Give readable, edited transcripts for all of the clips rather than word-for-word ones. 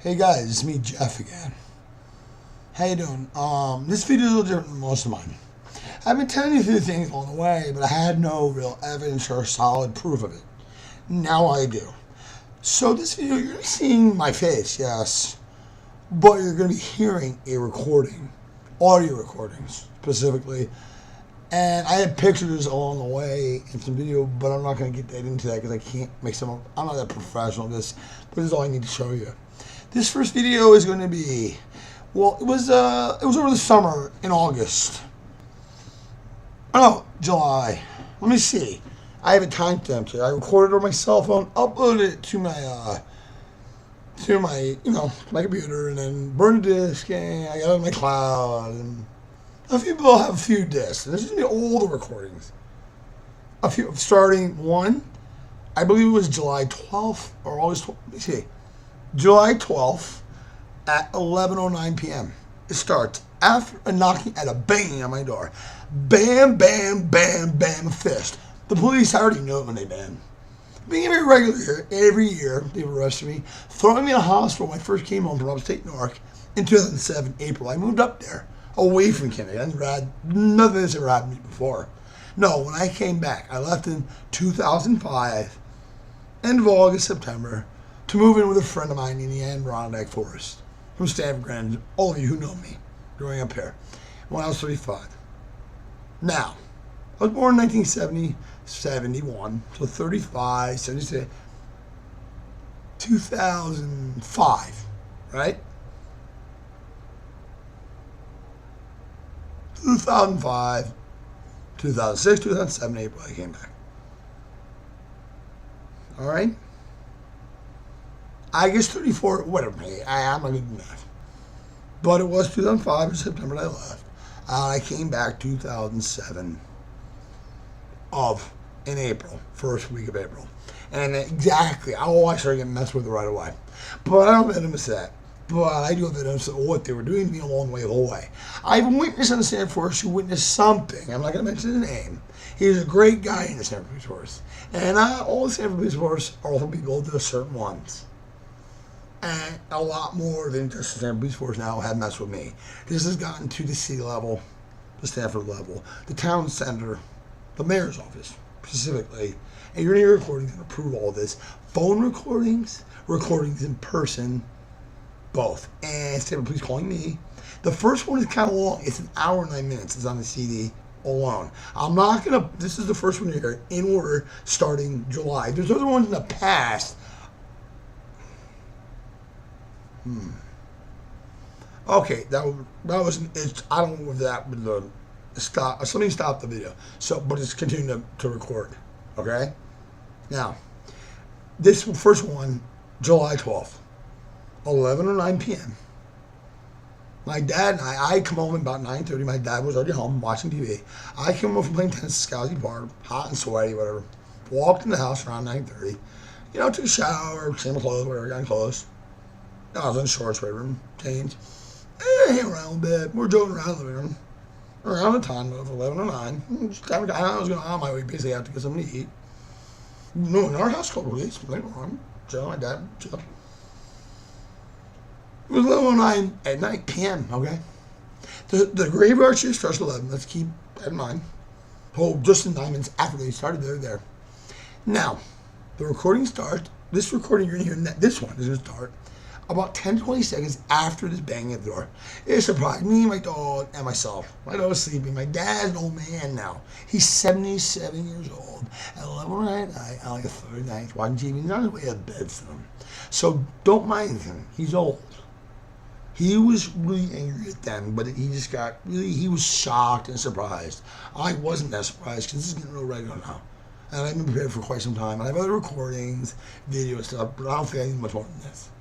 Hey guys, it's me, Jeff again. How you doing? This video is a little different than most of mine. I've been telling you a few things along the way, but I had no real evidence or solid proof of it. Now I do. So this video, you're seeing my face, yes, but you're going to be hearing a recording, audio recordings specifically. And I had pictures along the way and some video, but I'm not going to get that into that because I can't make some. I'm not that professional at this, but this is all I need to show you. This first video is going to be, well, it was over the summer in August. Oh, no, July. Let me see. I have a timestamp here. I recorded it on my cell phone, uploaded it to my my computer, and then burned the disc, and I got it on my cloud. And a few people have a few discs. This is going to be older recordings. A few, starting one, I believe it was July 12th or August 12th. Let me see. July 12th at 11:09 p.m. It starts after a knocking at a banging on my door. Bam, bam, bam, bam, fist. The police, I already know it when they bam. Being very regular here, every year they arrested me, throwing me in a hospital when I first came home from upstate New York in 2007, April. I moved up there, away from Connecticut. Nothing of this ever happened to me before. No, when I came back, I left in 2005, end of August, September, to move in with a friend of mine in the Adirondack Forest from Stamford, all of you who know me growing up here, when I was 35. Now, I was born in 1970, 71, so 35, 76, 2005, right? 2005, 2006, 2007, April, I came back. All right? I guess 34, whatever, I'm not good enough. But it was 2005 in September that I left. I came back 2007 in April, first week of April. And exactly, I started getting messed with it right away. But I don't have evidence of that. But I do have evidence of what they were doing to me along the way, the whole way. I have a witness on the Stamford Force who witnessed something. I'm not going to mention his name. He's a great guy in the Stamford Police Force. And all the Stamford Police Force are all people, there's certain ones. And a lot more than just the Stamford Police Force now have messed with me. This has gotten to the city level, the Stamford level, the town center, the mayor's office specifically. And you're going to hear recordings and approve all this. Phone recordings, recordings in person, both. And Stamford Police calling me. The first one is kind of long. It's an hour and 9 minutes. It's on the CD alone. I'm not going to, this is the first one here in order starting July. There's other ones in the past. Okay, that was. I don't know if that was the stop. Somebody stopped the video. So, but it's continuing to record. Okay. Now, this first one, July 12th, 11:09 p.m. My dad and I come home at about 9:30. My dad was already home watching TV. I came home from playing tennis at Scouty Park, hot and sweaty, whatever. Walked in the house around 9:30. Took a shower, changed my clothes, whatever, got clothes. I was in shorts, bedroom, changed. Hang around a bit. We're joking around in the living room. Around the time of 11:09. I was going on my way, basically, out to get something to eat. No, in our house, called police. Later on, Joe, my dad, Joe. It was 11:09 at night, p.m., okay? The graveyard shift starts at 11. Let's keep that in mind. Oh, just in 9 minutes after they started, they're there. Now, the recording starts. This recording you're going to hear, this one is going to start about 10-20 seconds after this banging at the door. It surprised me, my dog, and myself. My dog was sleeping. My dad's an old man now. He's 77 years old. At 11 at night, on like a Thursday night, watching TV. He's on his way to bed for them. So don't mind him. He's old. He was really angry at them, but he just got really, he was shocked and surprised. I wasn't that surprised because this is getting real regular now. And I've been prepared for quite some time. And I have other recordings, video stuff, but I don't think I need much more than this.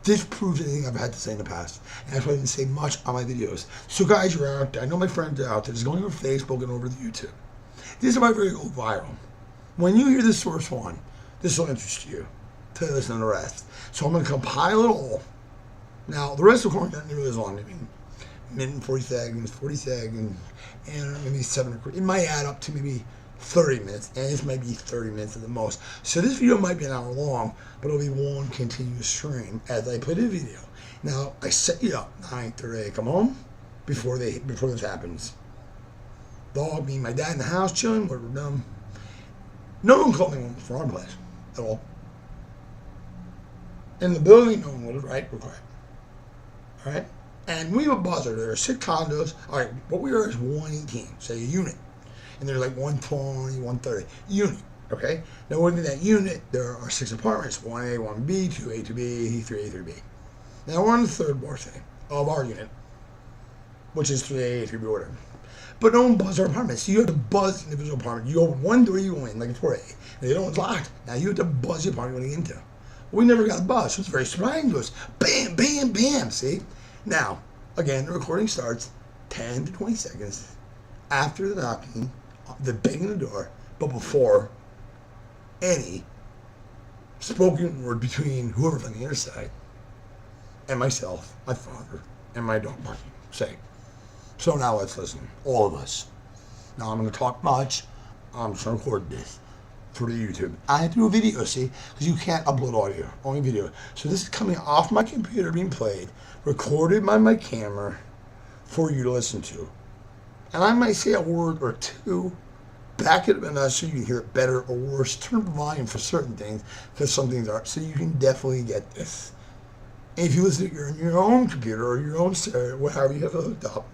This proves anything I've had to say in the past. And that's why I didn't say much on my videos. So guys, you're out there. I know my friends are out there. It's going over Facebook and over the YouTube. This is about to go viral. When you hear this first one, this will interest you to listen to the rest. So I'm going to compile it all. Now, the rest of the recording doesn't really as long. Maybe a minute and 40 seconds, and maybe 7 recordings. It might add up to maybe 30 minutes, and this might be 30 minutes at the most. So this video might be an hour long, but it'll be one continuous stream as I play the video. Now, I set you up 9:30. Come home before this happens. Dog, me and my dad in the house chilling. We're done. No one called me from our place at all. In the building, no one would, right? We're quiet. All right? And we have a buzzer. There are 6 condos. All right, what we are is 118, say a unit. And there's like 120, 130 unit, okay? Now within that unit, there are 6 apartments, 1A, 1B, 2A, 2B, 3A, 3B. Now we're on the 3rd floor thing of our unit, which is 3A, 3B, whatever. But no one buzzes our apartments. So you have to buzz the individual apartment. You open one door, you go in, like it's 4A. And the other one's locked. Now you have to buzz the apartment you're going into. We never got a buzz, so it's very surprising to us. Bam, bam, bam, see? Now, again, the recording starts 10 to 20 seconds after the knocking, the banging the door, but before any spoken word between whoever's on the other side and myself, my father, and my dog barking. Say. So now let's listen, all of us. Now I'm going to talk much. I'm just going to record this for the YouTube. I have to do a video, see, because you can't upload audio, only video. So this is coming off my computer, being played, recorded by my camera for you to listen to. And I might say a word or two, back it up enough so you can hear it better or worse. Turn up the volume for certain things, because some things are, so you can definitely get this. And if you listen to your own computer or your own stereo, whatever you have it hooked up,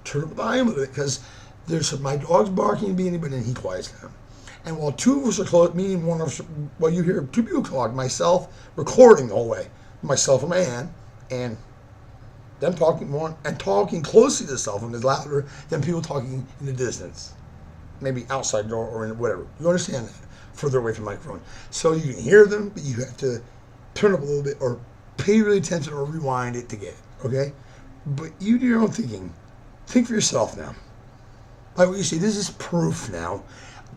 turn up the volume of it, because there's my dog's barking and being, but then he quiets down. And while 2 of us are close, meaning one of us, well, you hear 2 people talk, myself recording the whole way, myself and my aunt, and them talking more, and talking closely to the cell phone is louder than people talking in the distance. Maybe outside door or in whatever. You understand that? Further away from the microphone. So you can hear them, but you have to turn up a little bit or pay really attention or rewind it to get it, okay? But you do your own thinking. Think for yourself now. Like what you see, this is proof now.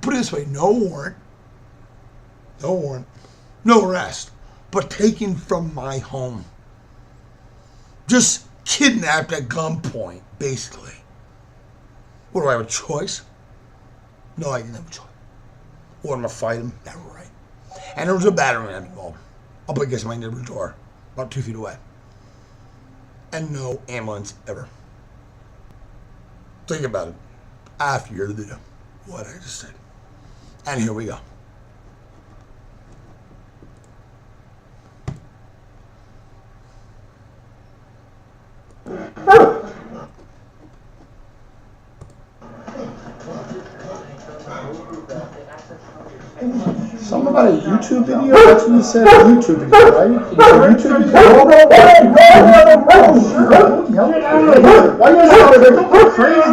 Put it this way, no warrant, no arrest, but taken from my home. Just kidnapped at gunpoint, basically. What, do I have a choice? No, I didn't have a choice. What, am I fight him? Never right. And there was a battery ram involved up against my neighbor's door, about 2 feet away. And no ambulance ever. Think about it after you hear the video, what I just said. And here we go. Something about a YouTube video? That's what you said, a YouTube video, right? YouTube video? Why are you guys crazy?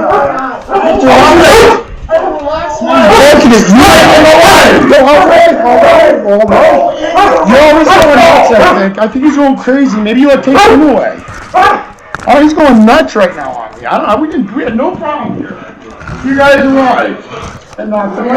You're always going nuts, I think he's going crazy. Maybe you take him away. Oh, he's going nuts right now on me. I don't know. We had no problem here. You guys are right. And not the way.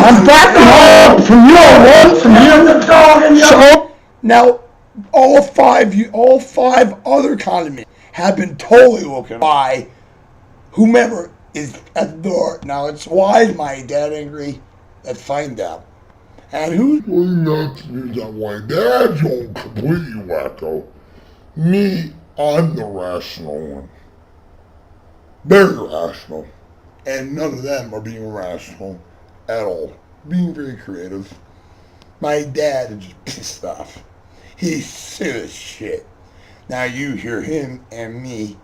I'm backing up from you. So now, all five other condominiums have been totally woken by whomever is at the door. Now, it's why is my dad angry? Let's find out. And who's nuts is that my dad's going completely wacko. Me, I'm the rational one. Very rational. And none of them are being rational at all. Being very creative. My dad is just pissed off. He's sick as shit. Now you hear him and me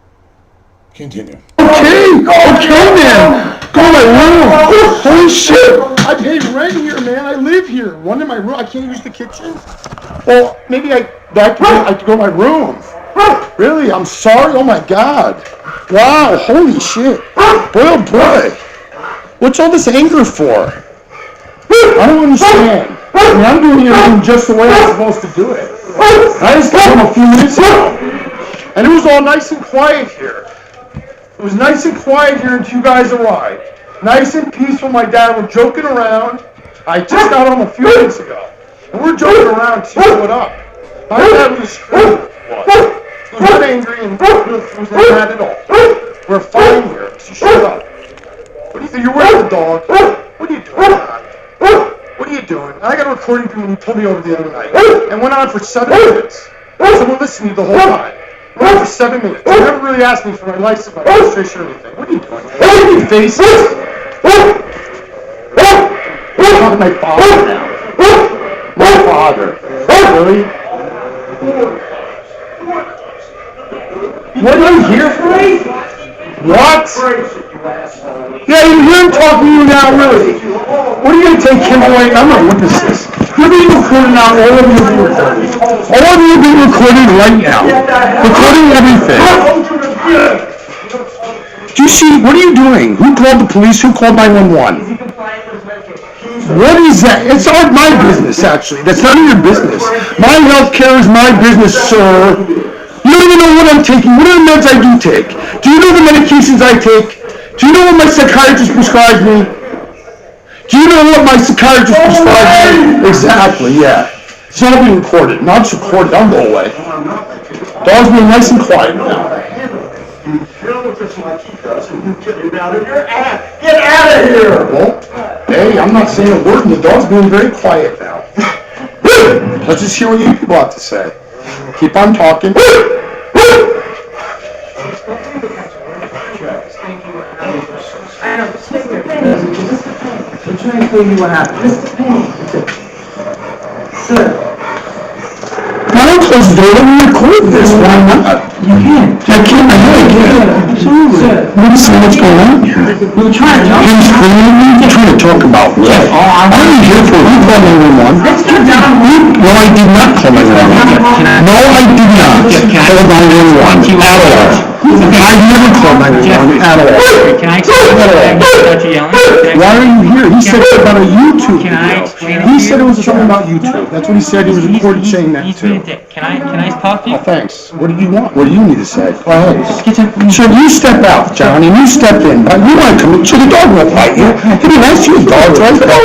continue. Okay, man. Go to my room. Holy shit. I pay rent here, man. I live here. One in my room. I can't use the kitchen. Well, maybe I have to go to my room. Really? I'm sorry? Oh my God. Wow. Holy shit. Boy, oh boy. What's all this anger for? I don't understand. I mean, I'm doing everything just the way I'm supposed to do it. I just got home a few minutes ago, and it was all nice and quiet here. It was nice and quiet here until you guys arrived. Nice and peaceful. My dad was joking around. I just got home a few minutes ago. And we're joking around to see what up. My dad was screaming. He was not angry and he was not mad at all. We're fine here, so shut up. What do you think? You're with the dog. What are you doing, Dad? What are you doing? I got a recording from when you pulled me over the other night. And went on for 7 minutes. Someone listened to me the whole time. Went on for 7 minutes. You never really asked me for my license, my registration, or anything. What are you doing? What are you facing? You're talking to my father now. My father. Really? What are you here for? What? Yeah, you hear him talking to you now, really. What are you going to take him away? I'm not witness this. You're being recorded now. All of you are being recorded. All of you are being recorded right now. Recording everything. Do you see? What are you doing? Who called the police? Who called 911? What is that? It's not my business, actually. That's none of your business. My health care is my business, sir. You don't even know what I'm taking. What are the meds I do take? Do you know the medications I take? Do you know what my psychiatrist prescribes me? Do you know what my psychiatrist prescribes me? Exactly, yeah. It's all being recorded. Now it's recorded. I'll go away. Dog's being nice and quiet now. Get out of here! Well, hey, I'm not saying a word, and the dog's being very quiet now. Let's just hear what you people have to say. Keep on talking. We're trying to tell you what happened. Sir. Why don't you close the door? Let me record this. Why not? You can. I can't. I know I can. Absolutely. Sir. Let me see what's going on here. We were trying to talk. You're screaming? You're trying to talk about what? Yeah. What are you here for? You called 911? Let's get down. No, I did not call 911. No, I did not call 911 at all. I've never called 911 at all. Can I explain without you yelling? Why are you here? He said it's about a YouTube Can I video. explain it He to said you? it was something about YouTube. That's what he said. He was recorded saying that He's too. being a dick. Can I talk to you? Oh, thanks. What did you want? What do you need to say? Go ahead. Get to- So you step out, John, and you step in. You want to come in. So the dog won't bite you. He didn't ask you. The dog's right there.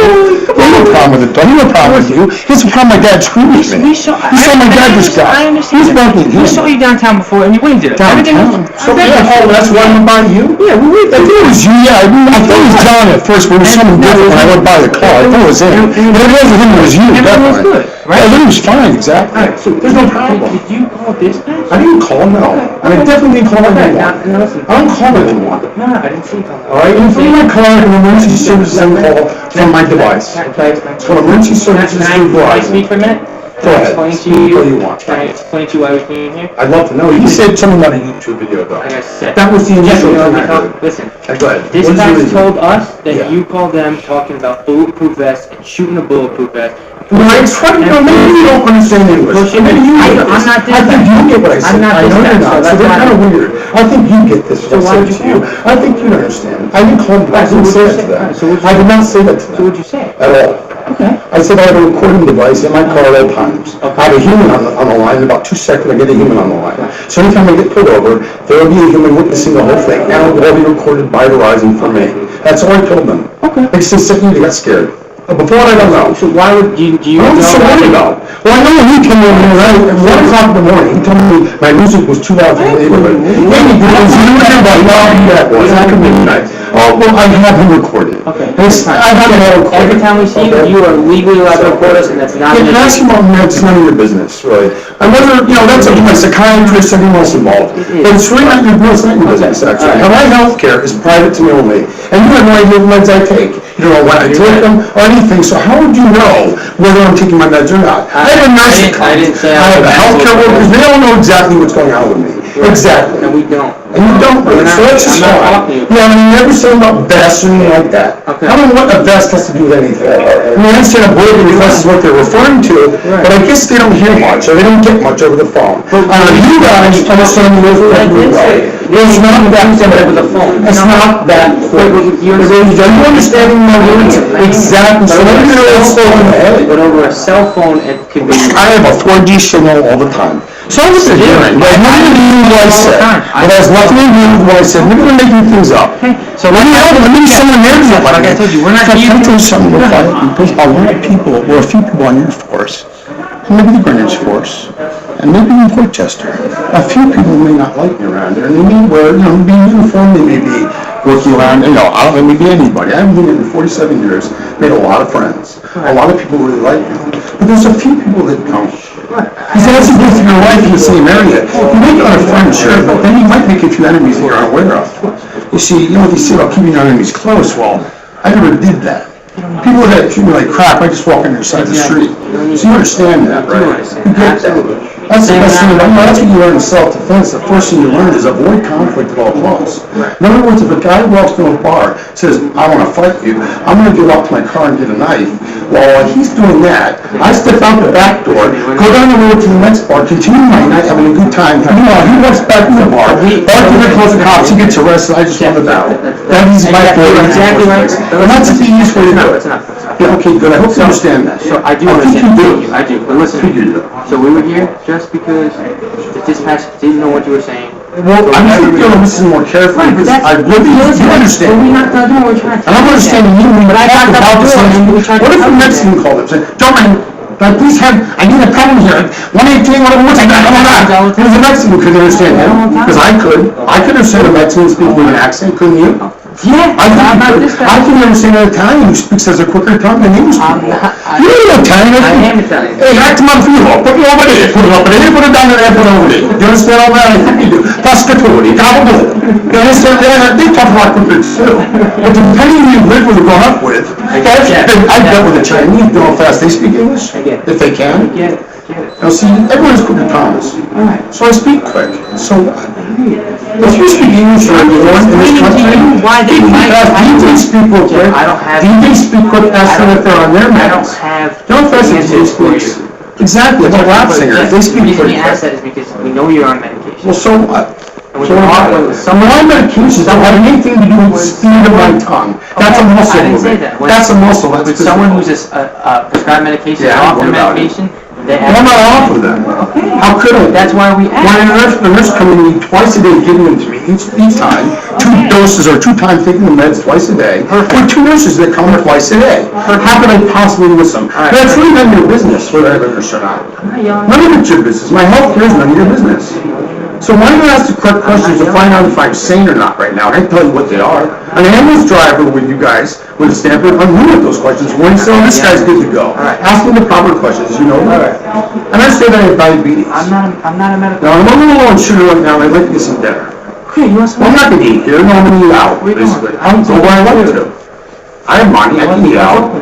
He has no problem with the dog. He has no problem with you. He has a problem with my dad screaming at me. You saw my dad just got. I understand. He's barking. We saw you downtown before and you waved at us. Downtown? So yeah, that's why I went by you? Yeah, we waved. I thought it was you. Yeah, I thought it was John at first, but it was someone different when I went by the car. I thought it was him. But it wasn't him. It was you. Everything was Definitely. good, right? Everything was fine. Exactly. Alright, so There's no problem. Did you call dispatch? I didn't call him, no. And I definitely didn't call Okay, now 911. listen. I don't call anyone. No, I didn't see you call. Alright, in front of my car, an emergency services call from my device. It's called emergency services through Can I Verizon. speak for a minute? Go ahead. Can I Speak explain to what you? you want. Can I explain to you why I was being here? I'd love to know. You said something about a YouTube video, though. Like I said. That was the initial thing I heard. Listen. Go ahead. What is your Dispatch reason? told us that Yeah. you called them talking about bulletproof vests and shooting a bulletproof vest. Well, I tried to know, maybe you don't understand English. Maybe you get this. I'm not I think you get what I said. I'm not I know you're dispatch, not, so so that's they're why kind of weird. I think you get this, what I So why said would to you you. I think you'd understand. I didn't call them, I didn't say that to them. So what'd you I did not say that to So them. what'd you say? At all. Okay. I said I have a recording device in my car at all times. I have a human on the line. In about 2 seconds, I get a human on the line. So anytime I get pulled over, there will be a human witnessing the whole thing, and it will all be recorded by Verizon for me. That's all I told them. Okay. They said second, they got scared. But before I don't know. So why would do you What know? was so worried about? Well, I know when he came over here, right, at 1 o'clock in the morning, he told me my music was too loud for the neighborhood. Yeah, he did. You were there by that was after midnight. Oh, well, I have him recorded. Okay. I have him all recorded. Every time we see you, you are legally allowed to record us, and that's not. Yeah, ask him about meds, it's none of your business, really. And whether, that's up to my psychiatrist, anyone else involved. But it's really not your business, actually. And my health care is private to me only. And you have no idea what meds I take. You don't know when I take them or anything, so how would you know whether I'm taking my meds or not? I have a nurse that comes. I didn't say I have a healthcare workers, they all know exactly what's going on with me. Exactly. And we don't. And you don't really, so that's just I'm not fine. talking to you. Yeah, I mean, you never say about vests or anything like that. Okay. I don't know what a vest has to do with anything. I mean, I understand a bulletproof vest is what they're referring to, but I guess they don't hear much, or they don't get much over the phone. You guys understand the most perfectly well. It's not that Over the phone. It's not that quick. You Are you understanding my words? Exactly, so let me know what's going on. But over a cell phone, it can be. I have a 4G signal all the time. So what they're doing, it has nothing to do with what I said. It has nothing to do with what I said. Maybe they're making things up. So Maybe someone there is like I told you, we're not here. Can I tell you something real quiet? Because a lot of people, or a few people on your force, and maybe the Greenwich force, and maybe in Portchester, a few people may not like me around there, and they may wear, be uniform, they may be working around, I don't know, maybe anybody. I haven't been here in 47 years, made a lot of friends. A lot of people really like me. But there's a few people that don't. Because that's the with your life in the same area. You make a lot of friends, sure, but then you might make a few enemies that you're unaware of. You see, they say about keeping your enemies close. Well, I never did that. People that treat me like crap, I just walk on their side of the street. So you understand that, right? You get that. That's the best thing about it. That's what you learn in self-defense. The first thing you learn is avoid conflict at all costs. In other words, if a guy walks into a bar, says, I want to fight you, I'm going to get out to my car and get a knife. While he's doing that, I step out the back door, go down the road to the next bar, continue my night having a good time. Meanwhile, he walks back to the bar, bartender calls the cops, he gets arrested, I just want to battle. That is my fault. Exactly right. And that's the easiest way to do it. Yeah, okay, good. I hope you understand that. So I do understand. Thank you. I do. But listen, so we were here just because the dispatch didn't know what you were saying. Well, I'm just going to listen more carefully because I really understand. But we're not doing what we're trying to do. And I'm understanding you when you talk about this. What if a Mexican called up and said, gentlemen, please I need a pen here. 118, whatever, what's that? It was a Mexican who couldn't understand him. Because I could. I could understand a Mexican speaking with an accent, couldn't you? Yeah, I can understand an Italian who speaks as a quicker tongue than English people. You know Italian. I am Italian. Hey, back to my figlio. Put it over there. Put it over there. Put it down there. Put it over there. Do you understand all that? I think you do. Pascatori. Gabagool. You understand? They talk about quicker too. But depending on who you live with or grown up with, I've dealt with the Chinese. You know how fast they speak English? If they can. Now see, everyone's quick to promise. So I speak quick. So if you speak English or everyone in this country, do you think speak real quick? Do you think speak quick faster if they're on their meds? Don't fast as you speak. Exactly, it's a rap singer. They speak The reason we quick. ask that is because we know you're on medication. Well, so what? So my medications don't have anything to do with the speed of my tongue. That's a muscle I didn't say movement. that. That's a muscle. That's With someone who's prescribed medication, off their medication, they have. I'm not off of them. How could I? That's why we ask. When the nurse coming to me twice a day, giving them to me each time, 2 doses or 2 times taking the meds twice a day, with 2 nurses that come twice a day. How could I possibly miss them? That's really none of your business whether I have a nurse or not. None of it's your business. My health care is none of your business. So why don't I ask the correct questions to find out if I'm sane or not right now? I can tell you what they are. An ambulance driver with you guys, with a Stanford, I'm new at those questions. When you say, oh, this guy's good to go. Ask me the proper questions, you know that. And I say that I have diabetes. I'm not a medical. Now, I'm a little low on sugar right now, and I'd like to get some dinner. Okay, you want some? Well, I'm not going to eat here. No, I'm going to eat out, basically. I don't go where I like to. I have money. I can eat out.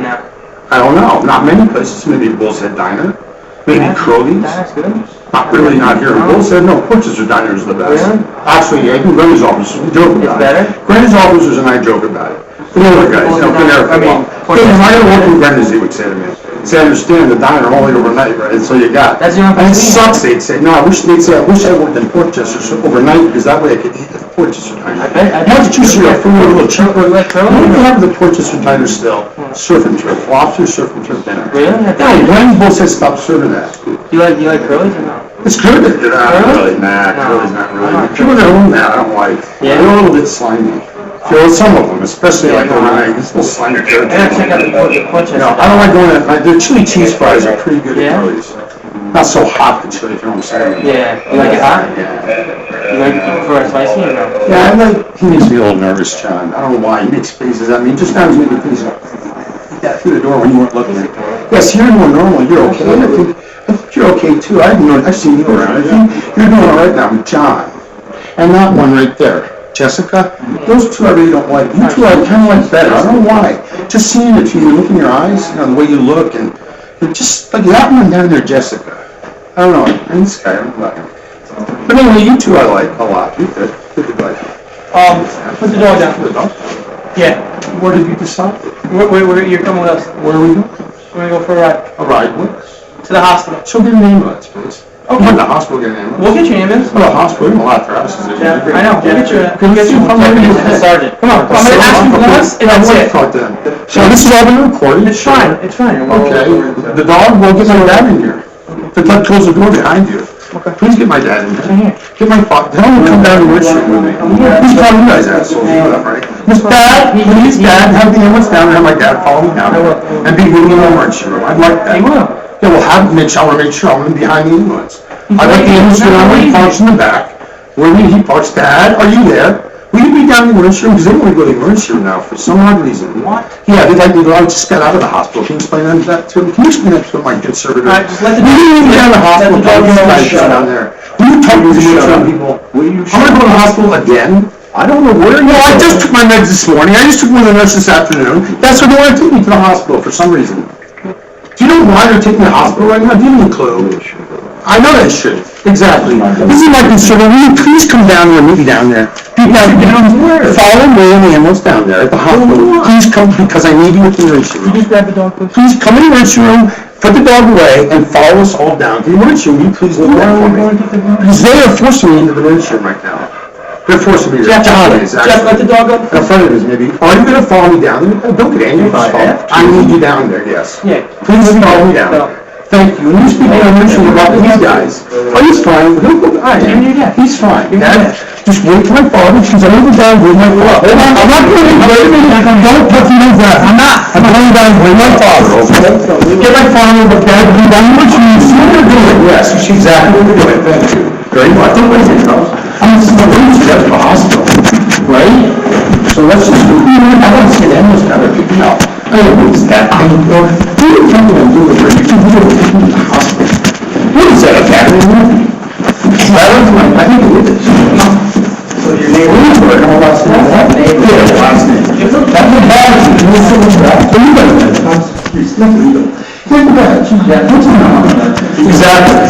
I don't know. Not many places. Maybe Bull's Head Diner. Maybe Crowley's. That's good. Not really not here in Bull's Head. No, Portchester Diner is the best. Really? Actually, I do Granny's office. We joke about it. It's better? Granny's officers and I joke about it. The other guys, I've been there for a while. If I don't work in Granny's, they would say to me. Say, I understand the diner only overnight, right? That's all you got. That's the only And it place we sucks, they'd say. No, I wish I worked in Portchester overnight because that way I could eat at the Portchester Diner. How did you see your food a little cheaper? What do they have at the Portchester Diner still? Surf and turf, lobster, surf and turf dinner. Really? No, when Bull said stop serving that. Do you like Curly's or no? It's good. Not really. Nah, Curly's not really. People that own that, I don't like. Yeah? They're a little bit slimy. Some of them, especially like overnight, it's a little slimy. I gotta check out the Portchester. No, I don't like going there. The chili cheese fries are pretty good Yeah? at Curly's. Not so hot, the chili, if you know what I'm saying. Yeah. You like it hot? Yeah. You like it for a spicy or no? Yeah, he makes me a little nervous, John. I don't know why. He makes faces at me. Just now he's making faces through the door when you weren't looking. Yes, you're more normal. You're okay. I think you're okay too. I've seen you around. I think you're doing all right now with John. And that one right there. Jessica, those two I really don't like. You two I kind of like better. I don't know why. Just seeing it to you, look in your eyes, the way you look, and just like that one down there, Jessica. I don't know. And this guy, I don't like him. But anyway, you two I like a lot. You're good. Good to like. Put the dog down. Yeah. Where did you decide? Where you're coming with us. Where are we going? We're gonna go for a ride. A ride with? To the hospital. So get an ambulance, please. Okay. Come on, the hospital, get an ambulance. We'll get you an ambulance. Well, the hospital, we don't allow paralysis. Yeah, I know. We'll get you Come on, Sergeant. Come on. I'm gonna ask you once, and that's it. Talk to them. So this is all been recorded? It's fine. It's fine. Okay. The dog will get my dad in here. The dog close the door behind you. Okay. Please get my dad in here. Get my father. Tell him to come down to Richmond with me. Please call you guys assholes. You know that, right? Dad, please, Dad, have the ambulance down and have my dad follow me down and be with me in the emergency room. I'd like that. Yeah, well, I want to make sure I'm behind the ambulance. I'd like the ambulance to know where he parks in the back. Where he parks. Dad, are you there? Will you be down in the emergency room? Because they don't want to go to the emergency room now for some odd reason. What? Yeah, they'd like me to. I just got out of the hospital. Can you explain that to him? Can you explain that to my good servitor? All right, just let the down the hospital. Shut down there. Will you talk to the people? I'm going to go to the hospital again. I don't know where. No, I just took my meds this morning. I just took one of the nurses this afternoon. That's why they want to take me to the hospital for some reason. Do you know why they're taking me to the hospital right now? Do you have a clue? I know that shit. Exactly. This is my concern. Will you please come down there and meet me down there? Follow me in the ambulance down there at the hospital. Please come because I need you in the emergency room. Just grab the dog, please. Please come in the emergency room, put the dog away, and follow us all down to the emergency room. Will you please do that for me? Because they are forcing me into the emergency room right now. They're forcing me to. Jeff, let the dog up. In front of us, maybe. Are you going to follow me down there? Don't get angry. I need you down there, yes. Yeah. Please follow me down. Thank you. And you speak in about these guys. Oh, he's fine. He's fine. Dad, just wait for my father. She's over down with my father. I'm not going to wait a minute. Don't put me in that. I'm not. I'm going down with my father, okay? Get my father, but Dad, be down with you. See what you're doing. Yes, she's exactly what you're doing. Thank you. Very much. Don't wait for yourself. I'm just going to go to the hospital. Right? So let's just do it. I want to see the ambulance now. No. Anyways, that I don't know. Who do you think I'm doing for you? You don't take me to the hospital. What is that, a battery? I think it is. So your neighbor is working on last name? Yeah, last name. That's a badge. Can you fill in that? So you got it. It's not legal. Take the badge. Yeah, what's going on? Exactly.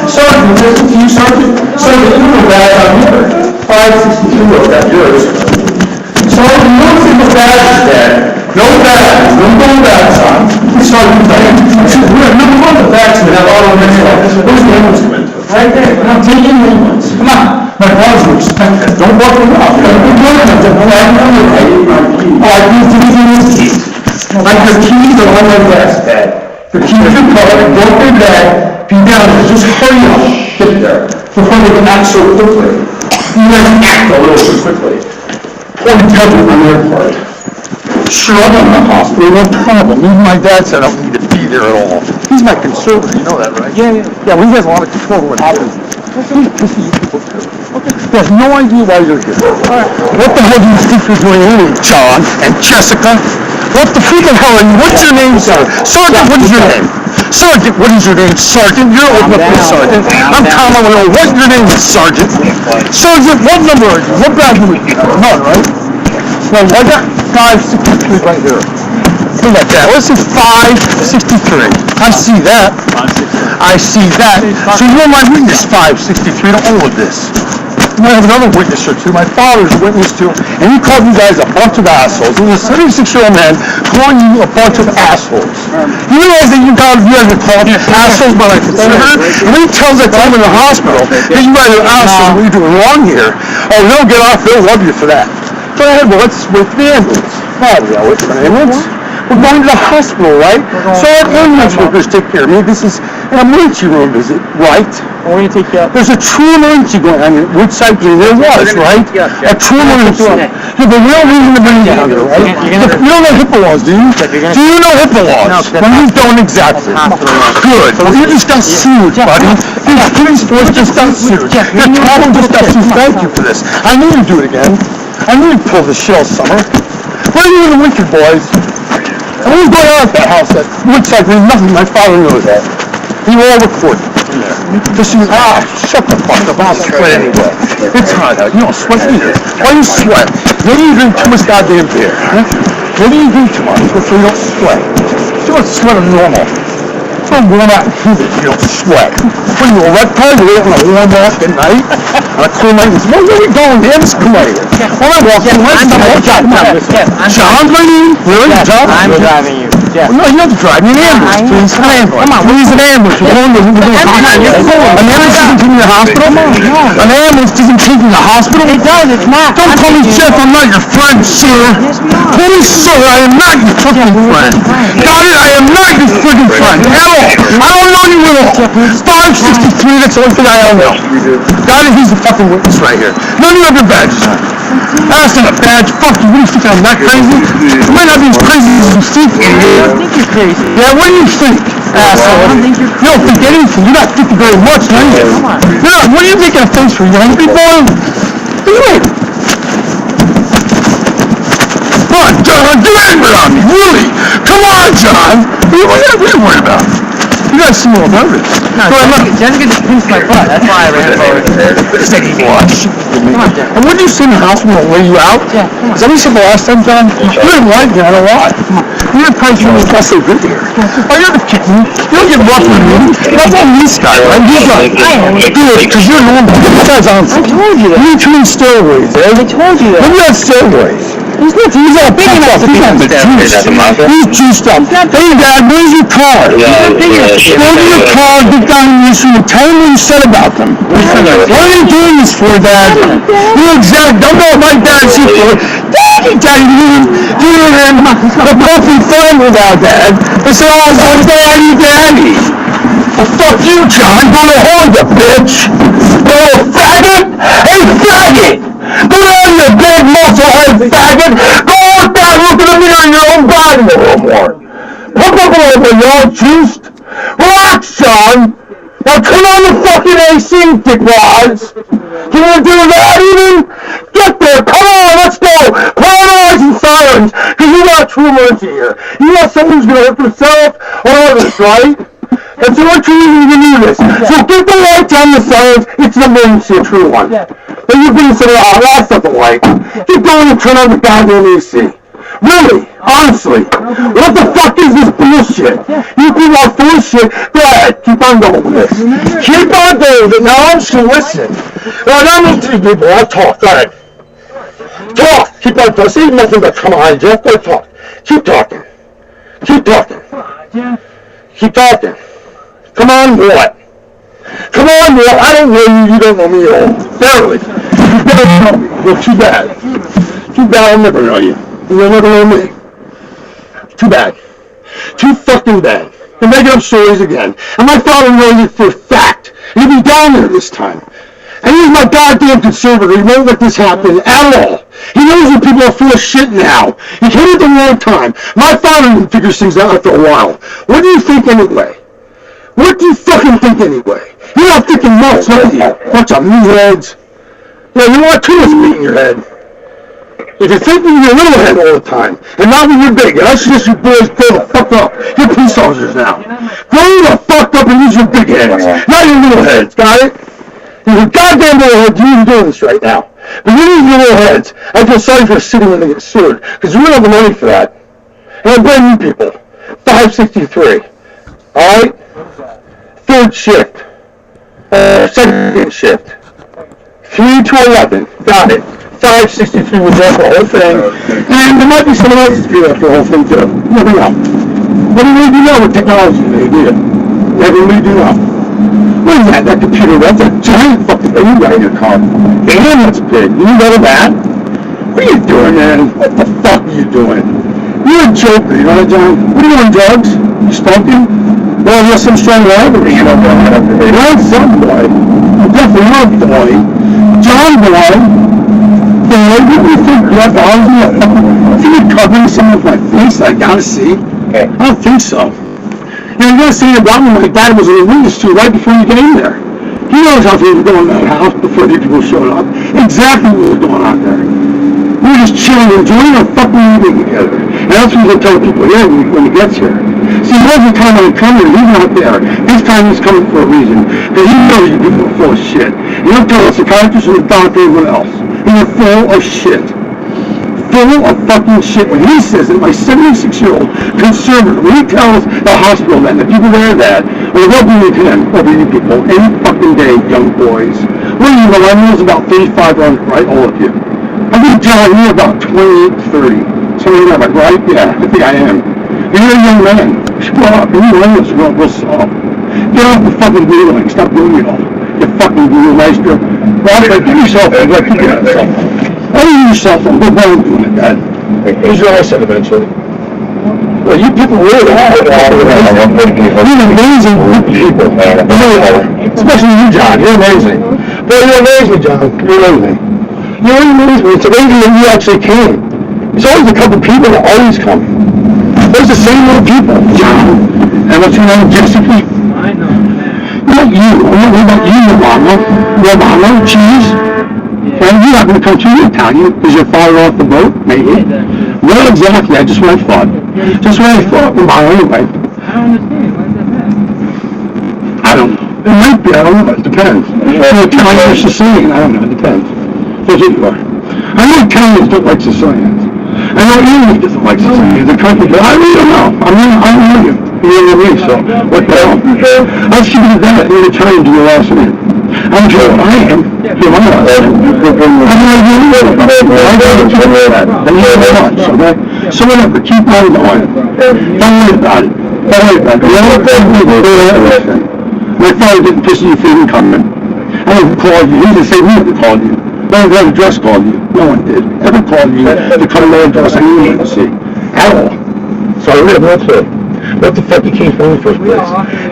Sergeant, listen to you, Sergeant. Sergeant, you know badge on here. 562 of that, yours. Sergeant, you don't think the badge is dead. No badge. No badge, son. Sergeant, we're number one the badge we have all over the place. Where's the ambulance coming to? Right there. I'm taking the ambulance. Come on. My boss will respect that. Don't walk around. You're going to the flag. Oh, I need to give you this key. Like your keys are on my desk, Dad. The keys are covered. Go to bed. Be down there. Just hurry up. Get there. Before they can act so quickly. You guys act a little too quickly. Or tell them on their part. Sure, I'm in the hospital, no problem. Even my dad said I don't need to be there at all. He's my conservator, you know that, right? Yeah, well, he has a lot of control over what happens. He's pushing you people too. Okay. He has no idea why you're here. Alright. What the hell do you think you're doing anyway, John and Jessica? What the freaking hell are you? What's your name, sir? Sergeant, what is your name? Sergeant, what is your name? Sergeant, you're open up with Sergeant. I'm Tom, I want to know what your name is, Sergeant. Sergeant, what number are you? What badge are you? None, right? Well, I got 563 right here. Look at that. What's it? 563. I see that. I see that. So you're my witness, 563 to all of this. I have another witness or two. My father's a witness too, and he called you guys a bunch of assholes. He was a 76-year-old man calling you a bunch of assholes. You realize that you guys are called assholes by my conservator? And when he tells that time in the hospital that you guys are assholes, what are you doing wrong here? Oh, they'll get off. They'll love you for that. Go ahead, well, let's wait for the ambulance. Oh, yeah, wait for the ambulance? We're going to the hospital, right? So our ambulance workers take care of me. This is an emergency room visit, right? We're going to take you up. There's a true emergency going on here. Woodside, there was, right? A true emergency. Yeah, the real reason to bring you down here, right? You don't know HIPAA laws, do you? Do you know HIPAA laws? Well, you don't exactly. Good. Well, you just got sued, buddy. Your police force just got sued. Your problem just got sued. Thank you for this. I knew you'd do it again. I knew you'd pull the shit all summer. What are you in the winter, boys? And what was going on at that house at Woodside? There's nothing. My father knows that. You all recorded in there. Just you, shut the fuck up. I'll sweat anyway. It's hot out. You don't sweat either. Why do you sweat? Maybe you drink too much goddamn beer. Huh? Maybe you drink too much, so you don't sweat. You don't sweat normal. It's not warm out and humid. You don't sweat. What are you, a reptile? You're on a warm walk at night? On a cool night? Where are we going, man? Let's come right here. Well, I'm walking. John's my name? Really? John? I'm driving you. Well, no, you have to drive me an ambulance, please. An ambulance. Come on, please, an ambulance. An ambulance doesn't take me to the hospital? An ambulance doesn't take me to the hospital? It does, it's not. Don't call me Jeff, I'm not your friend, sir. Call me sir, I am not your fucking friend. Got it? I am not your freaking friend at all. I don't know you 563, that's the only thing I don't know. God, he's the fucking witness right here. None of your other badges. That's not a badge. Fuck you. What do you think? I'm that crazy? You might not be as crazy as you think, idiot. I don't think you're crazy. Yeah, what do you think, asshole? I don't think you're You don't think anything. You're not thinking very much, are you? Come on. You're not. What are you making a face for? You hungry, boy? Do it. Come on, John. Get angry on me. Really? Come on, John. What are you worried about? You guys seem a little nervous. No, Jessica just pinched my butt. That's why I ran forward. This ain't even watch. Come on, Jen. And when you see in the hospital and lay you out? Yeah, come on. Is that what you said the last time, John? You didn't like it, I don't know why. You didn't probably feel like that's so good here. Oh, you're the kitten. You don't get rough with me. That's all this guy, right? He's like, good, because you're normal. This guy's on. I told you that. You need too many steroids, eh? I told you that. Maybe that's steroids. He's all big enough to be on the juice. He's juiced up. Hey, Dad, where's your car? Go to your car, get down in the issue, and tell him what you said about them. What are you doing this for, Dad? You're exact. Don't know what my dad's here for. Daddy, you and the puppy fun without Dad. They say, oh, it's Daddy. Well, fuck you, John. Go to hell, you bitch. Oh, faggot. Hey, faggot. Go down, you big muscle-head faggot. Go out there, look in the mirror in your own body a little more. Look up a little bit, you all juiced. Relax, John. Now turn on the fucking AC, dickwads. Can you do that even? Get there. Come on, let's go. Put on lights and sirens, because you got true emergency here. You got someone who's going to hurt themselves or others, right? That's the only reason you can do this. So get the lights on the sirens. It's an emergency, a true one. Then you bring some last of the light. Get going and turn on the goddamn AC. Really? Honestly? What the fuck is this bullshit? You people are full of shit. Go ahead. Keep on going with this. Keep on going with it. Now I'm just going to listen. No, not me to you people. I'll talk. Go ahead. Talk. Keep on talking. Say nothing but come on, Jeff. Go talk. Keep talking. Keep talking. Keep talking. Come on, what? Come on, what? I don't know you. You don't know me at all. Barely. You better know me. Well, too bad. Too bad I'll never know you. You'll never know me. Too bad. Too fucking bad. You're making up stories again. And my father knows it for a fact. He'll be down there this time. And he's my goddamn conservator. He won't let this happen at all. He knows that people are full of shit now. He came at the wrong time. My father figures things out after a while. What do you think anyway? What do you fucking think anyway? You're not thinking much, are you? Bunch of meatheads. Yeah, you want too much meat in your head. If you're thinking your little head all the time, and not when you're big, and I suggest you boys grow the fuck up. You're police officers now. Grow the fuck up and use your big heads, not your little heads, got it? You're goddamn little heads, you're even doing this right now. But you use your little heads. I feel sorry for sitting when they get sued, because you don't have the money for that. And I blame you people. 563. Alright? Third shift. Second shift. 3 to 11. Got it. 563 was there for the whole thing. And there might be someone else's view after the whole thing too. Never know. What do you know with technology today, do you? Never really do know. What is that? That computer, that's a giant fucking thing you got in your car. Damn, that's big. You know that? What are you doing, man? What the fuck are you doing? You're a joker, you know that, John? What are you doing, drugs? You smoking? Well, you have some strong rivalry, you know, boy. You're some boy. I'm definitely not boy. John boy. Boy, what do you think? What bothers me? I think you're covering something with my face that I gotta see. I don't think so. You know, you're saying about me, my dad was in the witness to right before you came there. He knows how things were going in that house before the people showed up. Exactly what was going on there. We were just chilling, enjoying our fucking evening together. And that's what we're going to tell people here when he gets here. See, he wasn't coming when he comes here, he's not there. This time he's coming for a reason. Because he knows you people are full of shit. You don't tell the psychiatrist or the doctor or anyone else. You're full of shit. Full of fucking shit. When he says that my 76-year-old conservative, when he tells the hospital that the people there that, well, they'll be with him over you people any fucking day, young boys. What do you know? I know it's about 3500, right? All of you. I think, John, you're about 28, 30. Something like that, right? Yeah, I think I am. You're a young man. You should grow up. You're this real soft. Get off the fucking wheeling. Stop doing it all. You fucking Google Meister. Well, give yourself a break. You get yourself. Why do you yourself? Go down doing it, Dad. He's your license eventually. Well, you people really are. You're amazing people, man. Especially you, John. You're amazing. Boy, you amaze me, John. You're amazing. You amaze me. It's amazing that you actually came. There's always a couple people that always come. There's the same little people, John. And what's your name, Jessica? I know. Not you. I'm not about you, your mama, cheese. And you're not going to come to me, Italian. Is your father off the boat? Maybe. Not exactly. Just what I thought. Just what I thought. Well, anyway. I don't understand. Why is that bad? I don't know. It might be. I don't know. It depends. Italian or Sicilian. I don't know. It depends. That's what you are. I know Italians don't like Sicilians. I know Italy doesn't like Sicilians. The country, but I really don't know. I don't know you. You know me, so what the hell? I'll see you that in Italian to your last name. I'm Joe. I am. You're my last name. I'm not even know that. I don't know that. And you know much, okay? So whatever. Keep on going. Don't worry about it. Don't worry about it. My father didn't piss you for even coming. I never called you. He didn't say we never called you. No one ever just called you. No one did. Ever called you to come to the address I need to see. At all. So I really don't say. What the fuck you came from in the first place?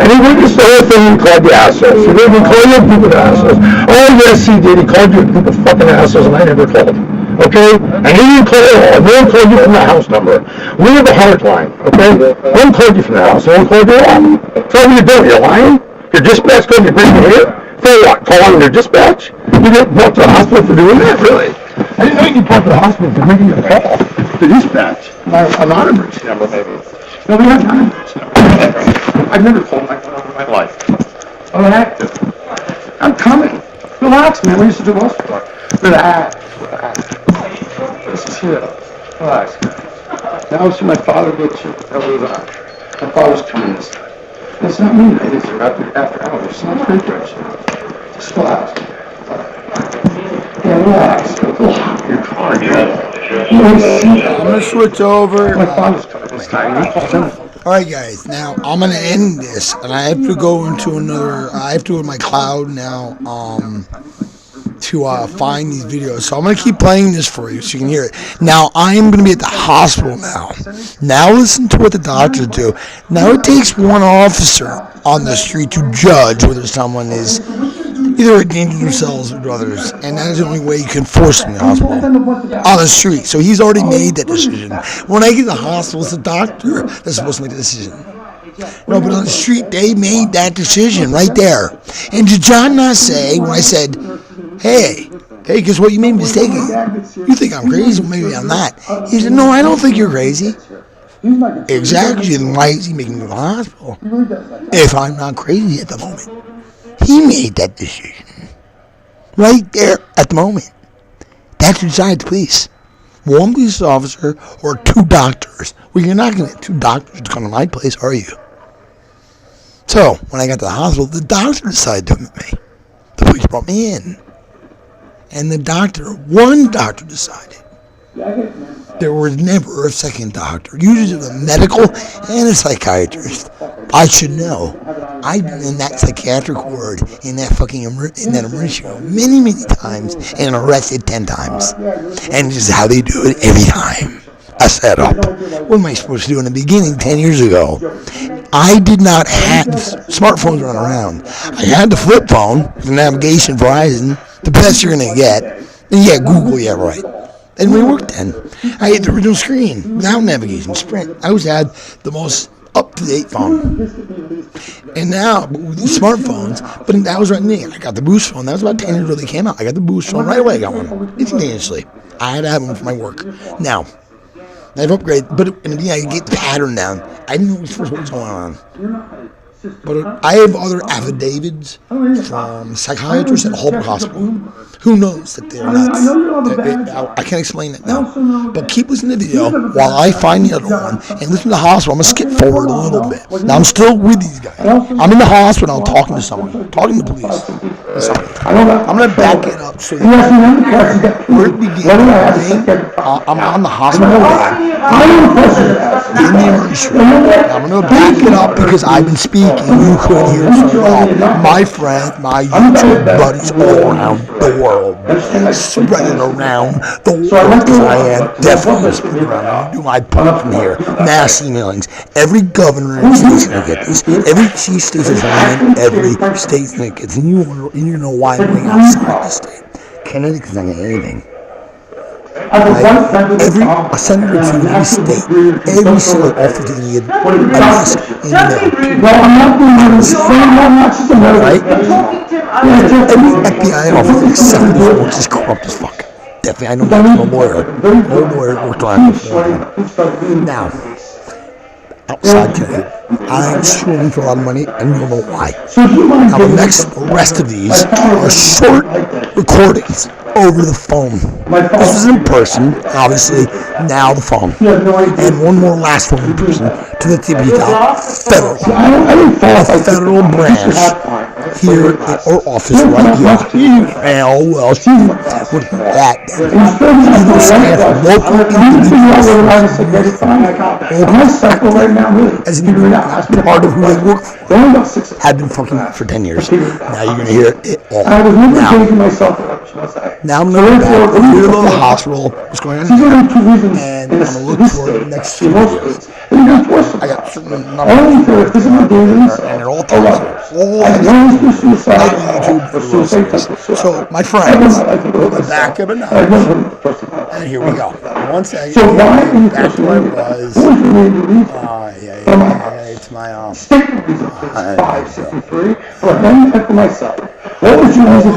And he witnessed the whole thing and called you assholes. He didn't even call you people assholes. Oh yes he did. He called you people fucking assholes and I never called. Okay? And he didn't call at all. No one called you from the house number. We have a hardline. Okay? No one called you from the house. No one called you at all. So what are you doing? You're lying? Your dispatch called you bring you here? For what? Calling your dispatch? You didn't brought to the hospital for doing that? Really? I didn't know you brought to the hospital for making a call. The dispatch. An emergency number maybe. No, we have none. I've never called my phone in my life. I'm active. I'm coming. Relax, man. We used to do most of it. Relax. Just chill. Relax. Now see my father get you. That was my father's coming this time. It's not midnight. It's after hours. It's not midnight right now. Just relax. Yeah, relax. Your car, I'm gonna switch over. My father's coming this time. Alright guys, now I'm gonna end this and I have to go into another, I have to go to my cloud now to find these videos. So I'm gonna keep playing this for you so you can hear it. Now I am gonna be at the hospital now. Now listen to what the doctors do. Now it takes one officer on the street to judge whether someone is either endangering themselves or others, and that is the only way you can force them in the hospital on the street. So he's already made that decision. When I get to the hospital, it's the doctor that's supposed to make the decision. No, but on the street, they made that decision right there. And did John not say, when I said, hey, guess what, you made a mistake. You think I'm crazy? Well, maybe I'm not. He said, no, I don't think you're crazy. Exactly, then why is he making me go to the hospital? If I'm not crazy at the moment. He made that decision. Right there at the moment. That's inside the police. One police officer or two doctors. Well, you're not going to get two doctors to come to my place, are you? So, when I got to the hospital, the doctor decided to admit me. The police brought me in. And one doctor decided. There was never a second doctor. Usually there's a medical and a psychiatrist. I should know. I've been in that psychiatric ward, in that emergency room many times and arrested 10 times. And this is how they do it every time. A setup. What am I supposed to do in the beginning 10 years ago? I did not have smartphones running around. I had the flip phone, the navigation Verizon, the best you're going to get. And yeah, Google, yeah, right. And we worked then. I had the original screen without navigation, Sprint. I always had the most up-to-date phone. And now, with these smartphones, but that was right there. I got the Boost phone. That was about 10 years ago they came out. I got the Boost phone right away. I got one instantaneously. I had to have one for my work. Now, I've upgraded, but in the beginning, I get the pattern down. I didn't know what was going on. But I have other affidavits from psychiatrists at Holbrook Hospital. Who knows that they're nuts? I can't explain it now. But keep listening to the video while I find the other one and listen to the hospital. I'm going to skip forward a little bit. Now I'm still with these guys. I'm in the hospital talking to someone, talking to police. I'm gonna back it up so You asked me how many questions that where it began. whether I had a second. I'm on the hospital bed How many questions did I ask? in the emergency room. Now, I'm gonna back it up because I've been speaking. You couldn't hear it so well. My friend, my YouTube buddies all around the world, spreading around the world, because I am definitely spreading around. I'm gonna do my part from here. Mass emailings. Every governor in the state's gonna get this. Every chief state is in every state's gonna get this. And you know why I'm going outside the state. Connecticut's not getting anything. A senator to every state, every single office is going to get a mask in the mail. Well, I'm not doing this. I'm not just a Right? Every FBI office except for this one, which is corrupt as fuck. Definitely, I know that from a lawyer. No lawyer worked on it before. Now, outside Connecticut, I'm suing for a lot of money, and you'll know why. Now, the rest of these are short recordings over the phone. This was in person, obviously, now the phone. And one more last phone in person to the ct.i federal branch here in our office right here. And well, with that, either stand for local individuals as an part of who they work for, have been fucking for 10 years. Now you're going to hear it all. Now I'm going to go back here to the hospital, what's going on here, and I'm going to look for the next few videos. I got certain numbers, and it all tells you, YouTube. So, my friends, we're back up enough, and here we go. One second, back to where I was. It's my I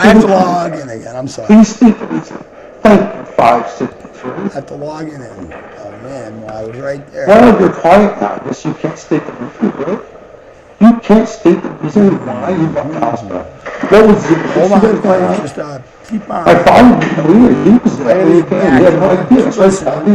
have to log in again, I'm sorry. Please state the reason. Thank you, 563. I have to log in. Oh man, well, I was right there. Well, you're quiet now. Yes, you can't state the reason, right? You can't state the reason why you left the hospital. What was it? Hold on, just keep on. I followed you. He was there. He had no idea. So I said, I'll be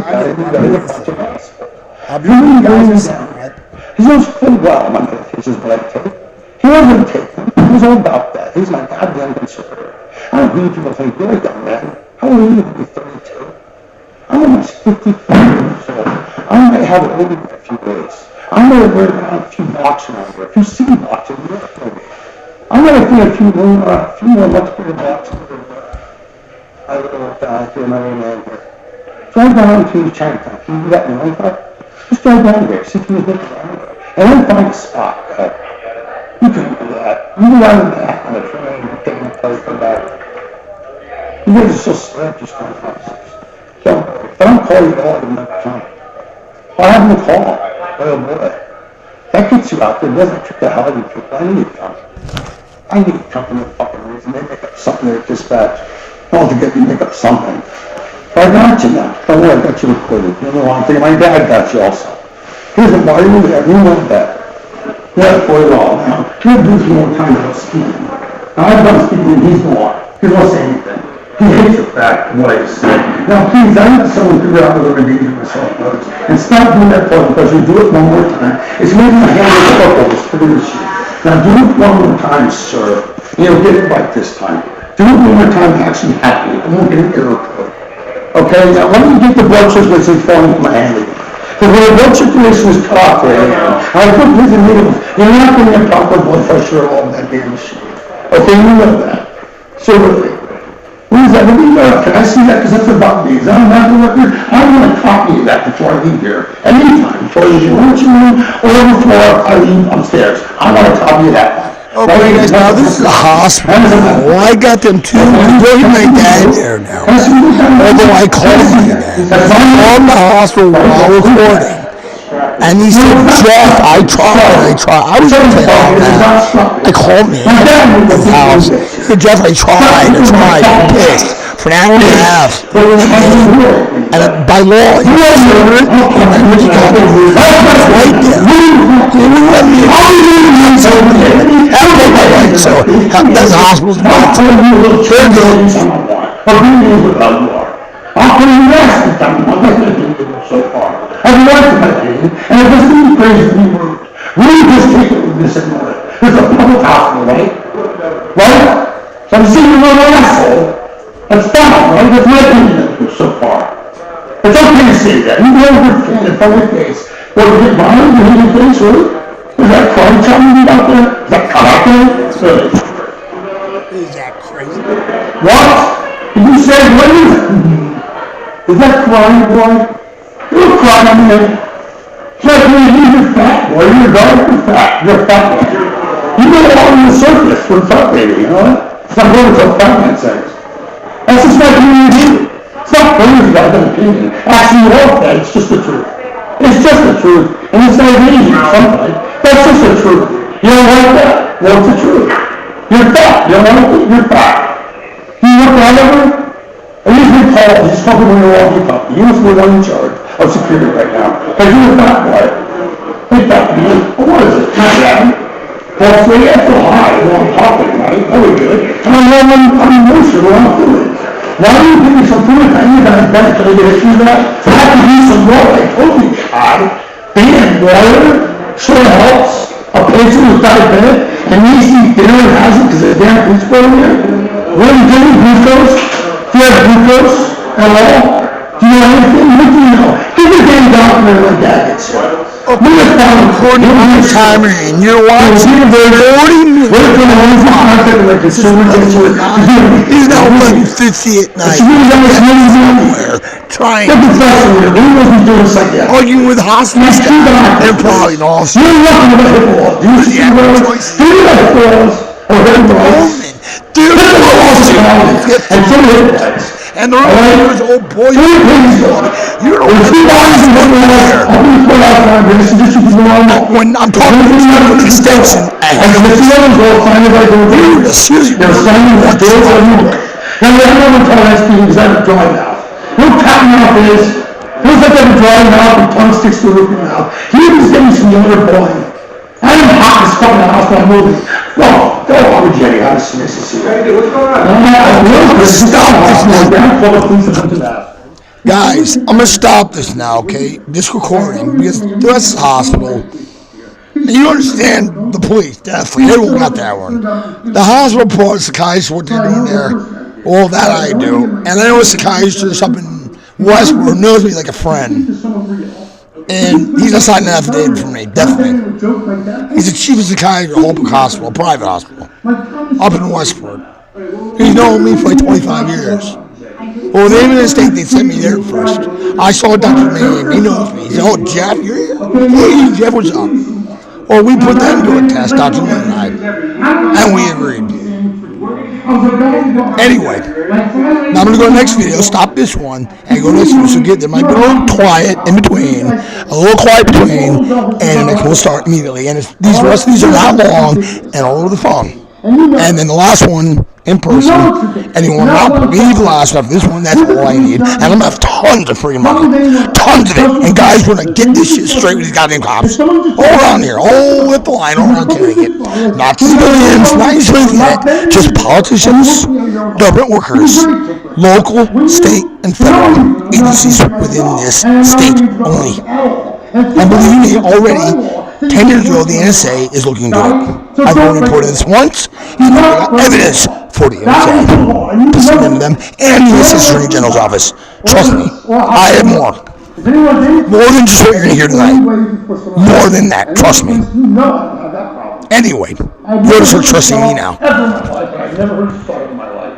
with you guys in a second. he knows full well my medications, what I take. He wasn't taking them. He was all about that. He's my goddamn conservator. I don't believe people think, you're a young man. How old are you to be 32? I'm almost 54 years old. I might have it only for a few days. I might have wear around a few blocks around here, a few city blocks in New York, maybe. I might have been a few more much bigger blocks in New York. I live here in my own land here. Drive down to Chinatown. Can you do that in one car? Just drive down there, see if you can hit around there. And then find a spot. You can do that. You go out in the back on the train and take my place from back. You guys are so slick, just don't find six. So, if I don't call you at all, you'll never come. I'll have them call. Oh boy. That gets you out there, doesn't trick the hell out of you people. I need you to come. I need to come for no fucking reason. They make up something there at dispatch. All to get you make up something. But I got you now. Don't worry, I got you recorded. You know one thing, my dad got you also. Here's a bar, you there, you want that. Yeah, for it all. Now, he'll do some more time about speaking. Now, I've done speaking, he's more. He won't say anything. He hates the fact what I say. Now, please, I need someone to figure out what I'm doing myself, brothers. And stop doing that for because you do it one more time. It's making my hand look purple. It's pretty machine. Now, do it one more time, sir. You'll get it right this time. Do it one more time, actually happy. I won't get an error code. Okay, now let me get the blood circulation falling from my hand again. Because when the blood circulation is cut off there, I put prison needles. You're not going to get proper blood pressure all that damn shit. Okay, you know that. So, what is that? What do you know? Can I see that? Because that's about me. Is that not the record? I want a copy of that before I leave here. At any time, before I leave the emergency room or before I leave upstairs. I want a copy of that one. Okay, guys, now this is a hospital. I got them two. Bring my dad there now. Although I called my dad. I called the hospital while recording. And he said, Jeff, I tried. I was going to tell him that. I called me at the house. He said, Jeff, I tried. I'm pissed. For an hour and a half. And by law, he was heard, and when he got it, right there. He wouldn't let me so that's the hospital's not. Here goes. I'll put in rest so far. I've liked my opinion, and it doesn't mean crazy to be rude. We just take it with this and more. There's a public hospital, right? Right? So I'm saying you're an asshole. That's fine, right? That's my opinion so far. It's okay to say that. You know your fan in front of your face. What, you get violent in your face, really? Is that crime coming out there? Is that come out there? Really? Is that crazy? What? Did you say, what is that crime, boy? You're a crime, man. It's like you're fat, boy. You're a dog, you're fat. You're a fat man. You go along in the surface for a fat baby, you know what? It's not going to a fat man sex. That's just like you do. It's not crazy, goddamn opinion. Actually, you are fat. It's just the truth. It's just the truth. And it's not easy, sometimes. That's just the truth. You don't like that? Well, it's the truth. You're fat. You don't like it? You're fat. You work out ever? I usually call it, just talking when you're walking up. You must be the one in charge of security right now. Because you're a fat boy. Hey, fat man. What is it? Not that. Well, so you have to hide while I'm talking, right? That would be good. And I'm emotional when I'm feeling. Why do you give me some food? I need that better. Can I get a few of that? I have to do some more. I told you, God. Being water sure helps. A patient who's diabetic and needs to eat dinner and hasn't because there's damn police in here. What are you doing? Glucose? Do you have glucose at all? Do you know anything? What do you know? Give your damn doctor like that gets sick. According to my timer, and you're watching 40 minutes. It's now 11:50 at night. Somewhere trying to arguing with hostage staff and probably an officer. And the other is old boy. You're the when I'm talking to an extension, excuse me, I am hot as fuck in the house when I'm moving. Go, Robert Jenny, how does Smith see you? Hey, what's going on? Stop this now. Guys, I'm gonna stop this now, okay? This recording, because the rest of the hospital, you understand the police, definitely. Everyone got that one. The hospital report, psychiatrist, what they're doing there, all that I do. And I know a psychiatrist up in Westport who knows me like a friend. And he's gonna sign an affidavit for me, definitely. He's the chief of psychiatrist at Holbrook Hospital, a private hospital, up in Westport. He's known me for like 25 years. Well, they made a mistake, they sent me there first. I saw Dr. Mann, he knows me. He said, oh, Jeff, you're here? Hey, Jeff, what's up? Well, we put them to a test, Dr. Mann and I, and we agreed. Anyway, now I'm going to go to the next video, stop this one, and go to the next video. So there might be a little quiet in between, and the next one will start immediately. And the rest of these are not long and all over the phone. And then the last one in person, and you will not believe the last one. This one, that's all I need. And I'm going to have tons of free money. Tons of it. And guys, we're going to get this shit straight with these goddamn cops. All around here. All with the line, all around Connecticut. Not civilians, not civilians yet. Just politicians, government workers, local, state, and federal agencies within this state only. And believe me, already, 10 years ago, the NSA is looking into it. I've only reported this once, and I got evidence for the NSA to send them and the Assistant Attorney General's office. Trust me, I have more. More than just what you're going to hear tonight. More than that, trust me. Anyway, you're just trusting me now.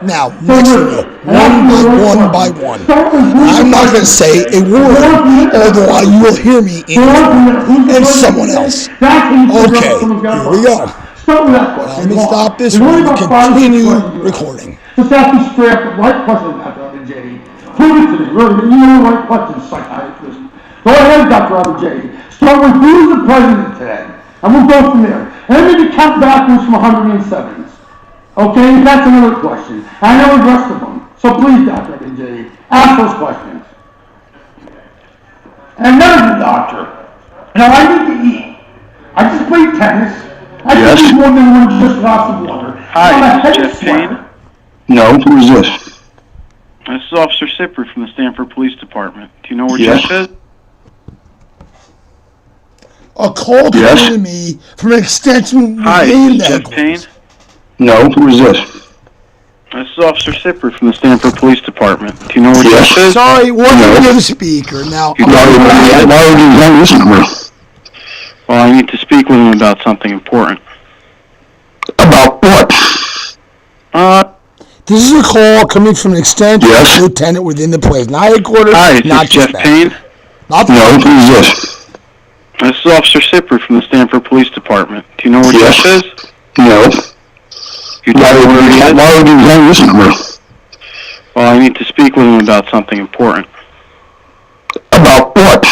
Now, next video, one by one. I'm not going to say a word, although you will hear me and someone else. Okay, here we go. Now, let me stop this one and continue recording. Just ask me straight up the right question, Dr. J. Prove it to me, really. You know the right questions, psychiatrist. Go ahead, Dr. Robert J. Start with who's the president today, and we'll go from there. And then maybe count backwards from 107s. Okay, that's another question. I know the rest of them. So please, Dr. J, ask those questions. And another doctor. Now I need to eat. I just played tennis. I just need more than one just glass of water. Hi, is Jeff Payne? No, who is this? This is Officer Sipper from the Stamford Police Department. Do you know where Jeff is? A call came to me from an extension. Hi, is Jeff Payne? No, who is this? This is Officer Sipper from the Stamford Police Department. Do you know where Jeff is? Sorry, one near the speaker. Now, Why would you use this number? Well, I need to speak with him about something important. About what? this is a call coming from an extension Yes. lieutenant within the place. Not headquarters, Hi, is not this Jeff dispatch. Payne? Not No, who's this? This is Officer Sipper from the Stamford Police Department. Do you know where Yes. Jeff is? No. You don't know where he is? Why would you use this number? Well, I need to speak with him about something important. About what?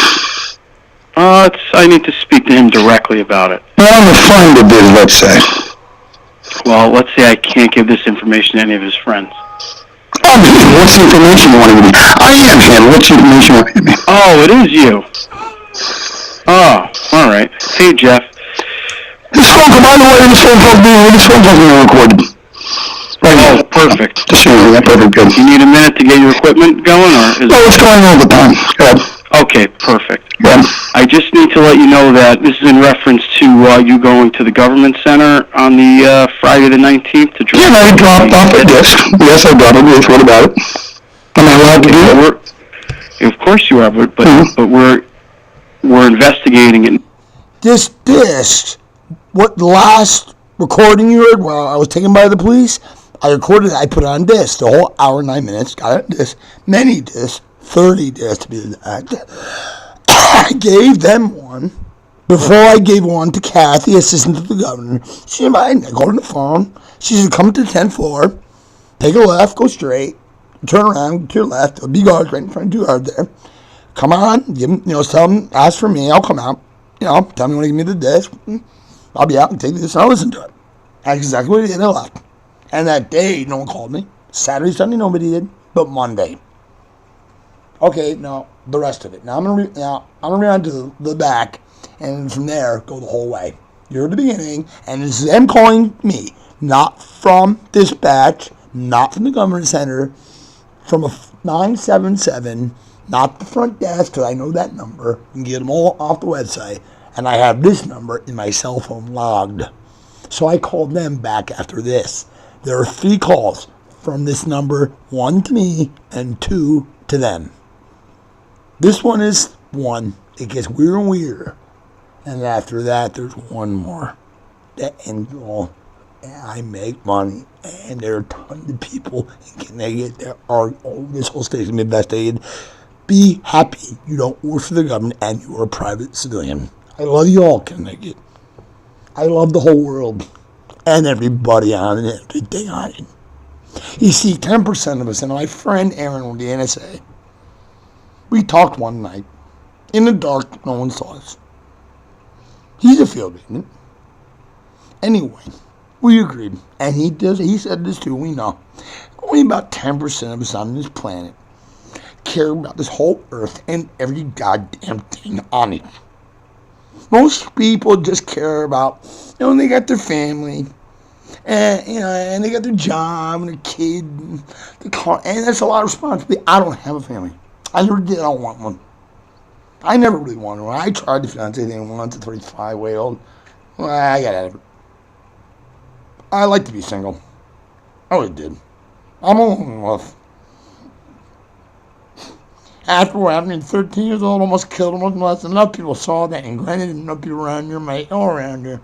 I need to speak to him directly about it. Well, I'm a friend of his, let's say. Well, let's say I can't give this information to any of his friends. I'm him. What's the information you want to give me? I am him. What's the information you want to give me? Oh, it is you. Oh, all right. Hey, Jeff. This phone call, by the way, this phone call's being recorded. Right Oh, now. perfect. Just so you know, perfect, good. You need a minute to get your equipment going, or is Oh, it's going all the time. Good. Okay, perfect. Good. I just need to let you know that this is in reference to you going to the government center on the Friday the 19th to drop. Yeah, I dropped off a disc. Yes, I dropped a disc. What about it? Am I allowed to do that? Of course you are, but we're investigating it. This disc, what the last recording you heard while I was taken by the police, I recorded it, I put it on disc, the whole hour and 9 minutes, got it on disc, many discs, 30 discs to be exact. I gave them one before I gave one to Kathy, assistant to the governor. She invited me, I called on the phone, she said, come to the 10th floor, take a left, go straight, turn around, to your left, there'll be guards right in front of you guards there. Come on, give them, tell them, ask for me, I'll come out. Tell me when to give me the disc. I'll be out and take this and I'll listen to it. That's exactly what he did. I left. And that day, no one called me. Saturday, Sunday, nobody did. But Monday. Okay, now the rest of it. Now I'm gonna read on to the back, and from there go the whole way. You're at the beginning, and this is them calling me, not from dispatch, not from the government center, from a 977. Not the front desk, because I know that number. You can get them all off the website. And I have this number in my cell phone logged. So I called them back after this. There are 3 calls from this number, 1 to me and 2 to them. This one is 1. It gets weirder and weirder. And after that, there's 1 more. That ends all. And I make money. And there are tons of people in Connecticut that are, this whole state's investigated. Be happy you don't work for the government and you are a private civilian. I love you all, Connecticut. I love the whole world and everybody on it, everything on it. You see, 10% of us, and my friend Aaron with the NSA, we talked one night. In the dark, no one saw us. He's a field agent. Anyway, we agreed. And he said this too, we know. Only about 10% of us on this planet care about this whole earth and every goddamn thing on it. Most people just care about, they got their family, and and they got their job and their kid, and the car, and that's a lot of responsibility. I don't have a family. I never did. I don't want one. I never really wanted one. I tried the fiance thing once at 35, way old. Well, I got out of it. I like to be single. I really did. I'm alone in love. After what happened at 13 years old, almost killed him, almost enough people saw that, and granted, enough people around here might all around here.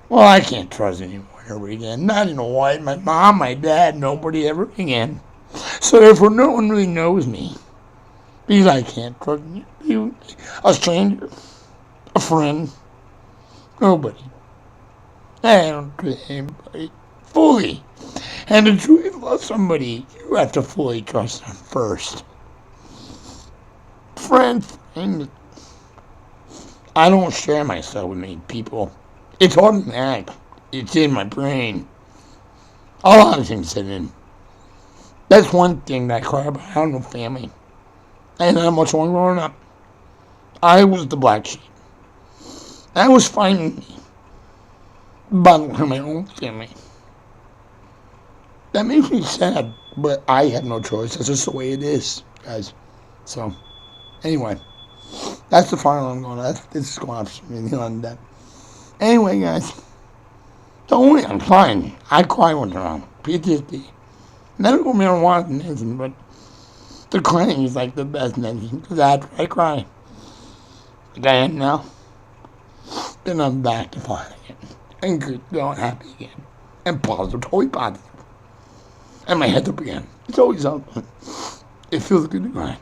Well, I can't trust anyone ever again. Not in a wife, my mom, my dad, nobody ever again. So therefore, no one really knows me. Because I can't trust you, a stranger, a friend, nobody. I don't trust anybody fully. And to truly love somebody, you have to fully trust them first. Friend, I don't share myself with many people. It's automatic. It's in my brain. A lot of things sit in. That's one thing that I cry about. I don't know family. I didn't have much longer growing up. I was the black sheep. That was finding me. But my own family. That makes me sad, but I have no choice. That's just the way it is, guys. So, anyway, that's the final I'm going to. This is going off on that. Anyway, guys, don't worry, I'm fine. I cry when they're wrong. PTSD. Medical marijuana is medicine, but the crying is like the best medicine, because after I cry, like I am now, then I'm back to fine again. And good, feeling happy again. And positive, totally positive. And my head's up again. It's always up. It feels good to cry.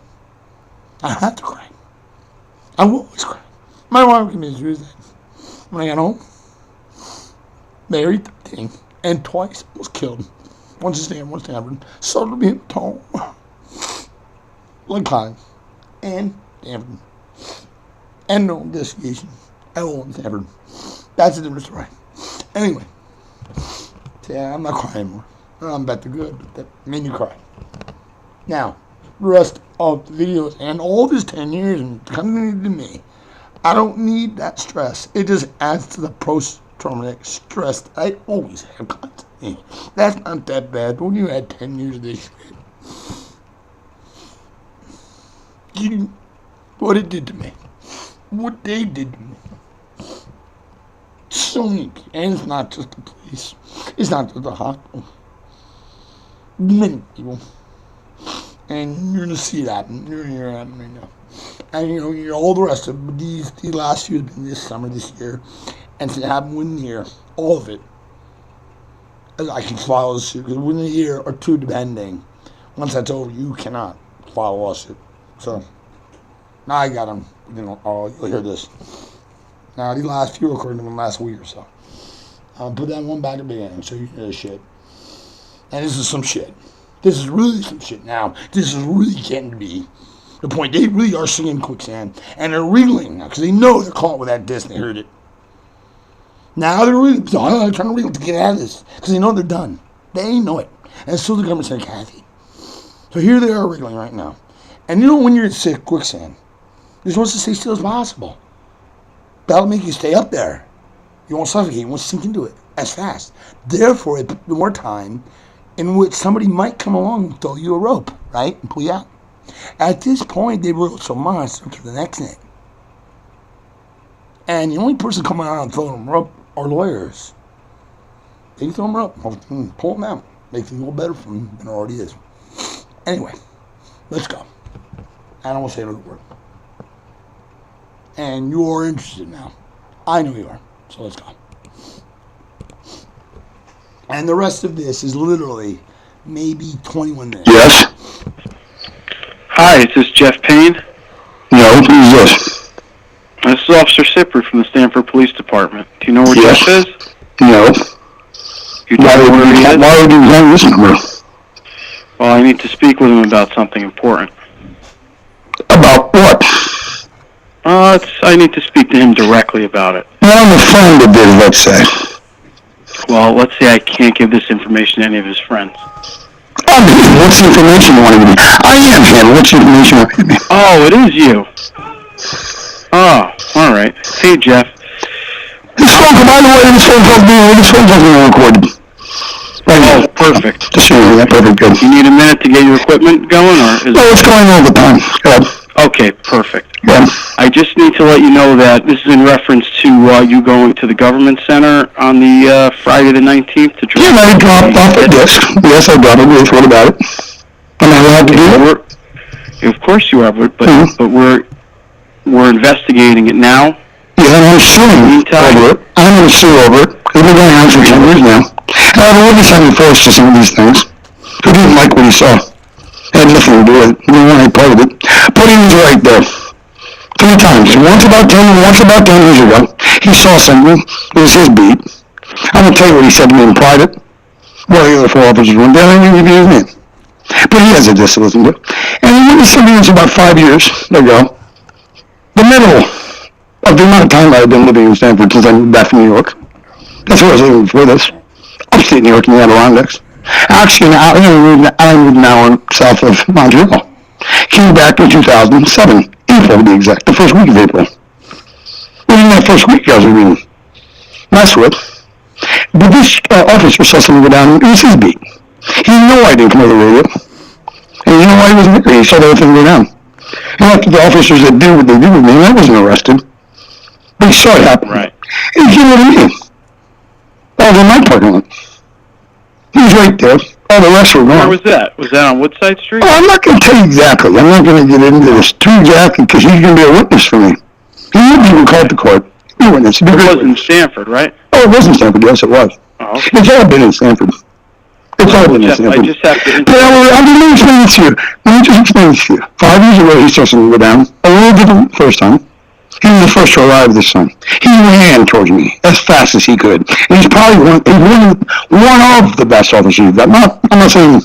I have to cry. I will always cry. My wife committed suicide when I got home. Married 13 and twice was killed. Once in Stanford, once in Stanford. Started to be in tall. Like Klein. And Stanford. And no investigation. I won't Stanford. That's a different story. Anyway. So yeah, I'm not crying anymore. I'm back to good, but that made me cry. Now, the rest of the videos and all this 10 years and coming to me, I don't need that stress. It just adds to the post-traumatic stress that I always have constantly. That's not that bad, but when you had 10 years of this shit, what it did to me, what they did to me. So many people, and it's not just the police, it's not just the hospital. Many people. And you're gonna see that, and you're gonna hear that right now. And you know, all the rest of these last few have been this summer, this year, and to happen within the year, all of it. I can file a lawsuit, because within a year or two, depending, once that's over, you cannot file a lawsuit. So, now I got them. You'll hear this. Now, these last few occurred in the last week or so. I'll put that one back at the beginning, so you can hear this shit. And this is some shit. This is really some shit now. This is really getting to be the point. They really are singing quicksand. And they're reeling now, because they know they're caught with that disc and they heard it. Now they're really trying to reel to get out of this, because they know they're done. They know it. And so the government said, Kathy. So here they are reeling right now. And you know when you're in sick quicksand, you're supposed to stay still as possible. That'll make you stay up there. You won't suffocate. You won't sink into it as fast. Therefore, it puts more time in which somebody might come along and throw you a rope, right? And pull you out. At this point, they wrote so much to the next thing. And the only person coming out and throwing them rope are lawyers. They can throw them rope, pull them out, make things a little better for them than it already is. Anyway, let's go. I don't want to say another word. And you're interested now. I know you are. So let's go. And the rest of this is literally maybe 21 minutes. Yes? Hi, is this Jeff Payne? No, who's this? This is Officer Sipper from the Stamford Police Department. Do you know where Yes. Jeff is? No. You don't know where he is? Why would you have this number? Well, I need to speak with him about something important. About what? I need to speak to him directly about it. Well, I'm a friend of his, let's say. Well, let's say I can't give this information to any of his friends. What's the information you want to give me? I am him. What's the information you want to give me? Oh, it is you. Oh, all right. Hey, Jeff. This phone call, by the way, this phone call's being recorded. Oh, perfect. Just so you know, perfect, good. You need a minute to get your equipment going, or is No, it's going all the time. Go ahead. Okay, perfect. Yeah. I just need to let you know that this is in reference to you going to the government center on the Friday the 19th to drop. Yeah, I dropped off a disc. Yes, I got it. Yes, what about it? Am I allowed to do it? Of course you are, but we're investigating it now. Yeah, I'm suing over it. I'm going to sue over it. It's been going on for 10 years now. And I have a witness on the force to some of these things. Who didn't like what he saw. Had nothing to do with it. He didn't want any part of it. But he was right there. 3 times. Once about 10 years ago, he saw something. It was his beat. I'm going to tell you what he said to me in private. Well, the other 4 officers weren't there. I'm going to give you his name. But he has a disc to listen to. And he witnessed something that's about 5 years ago. The middle of the amount of time I've been living in Stamford since I moved back from New York. That's where I was living before this. Upstate New York in the Adirondacks. Actually, I moved an hour south of Montreal. Came back in 2007, April to be exact, the first week of April. Within that first week, I was being messed with. But this officer saw something go down, it was his beat. He didn't know I didn't come over the radio. And you know why he wasn't there? He saw the whole thing go down. And after the officers that did what they did with me, and I wasn't arrested. But he saw it happen. Right. And he came over to me. I was in my parking lot. He was right there. All the rest were Where gone. was that? Was that on Woodside Street? Oh, I'm not going to tell you exactly. I'm not going to get into this too exactly because he's going to be a witness for me. He would be called to court. Be a witness. It was in Stamford, right? Oh, it was in Stamford. Yes, it was. Oh, okay. It's all been in Stanford. It's all been in Stanford. I just have to... But let me explain it to you. Let me just explain it to you. 5 years ago, he started to go down. A little different first time. He was the first to arrive this time. He ran towards me as fast as he could. And he's probably one of the best officers you've got. I'm not saying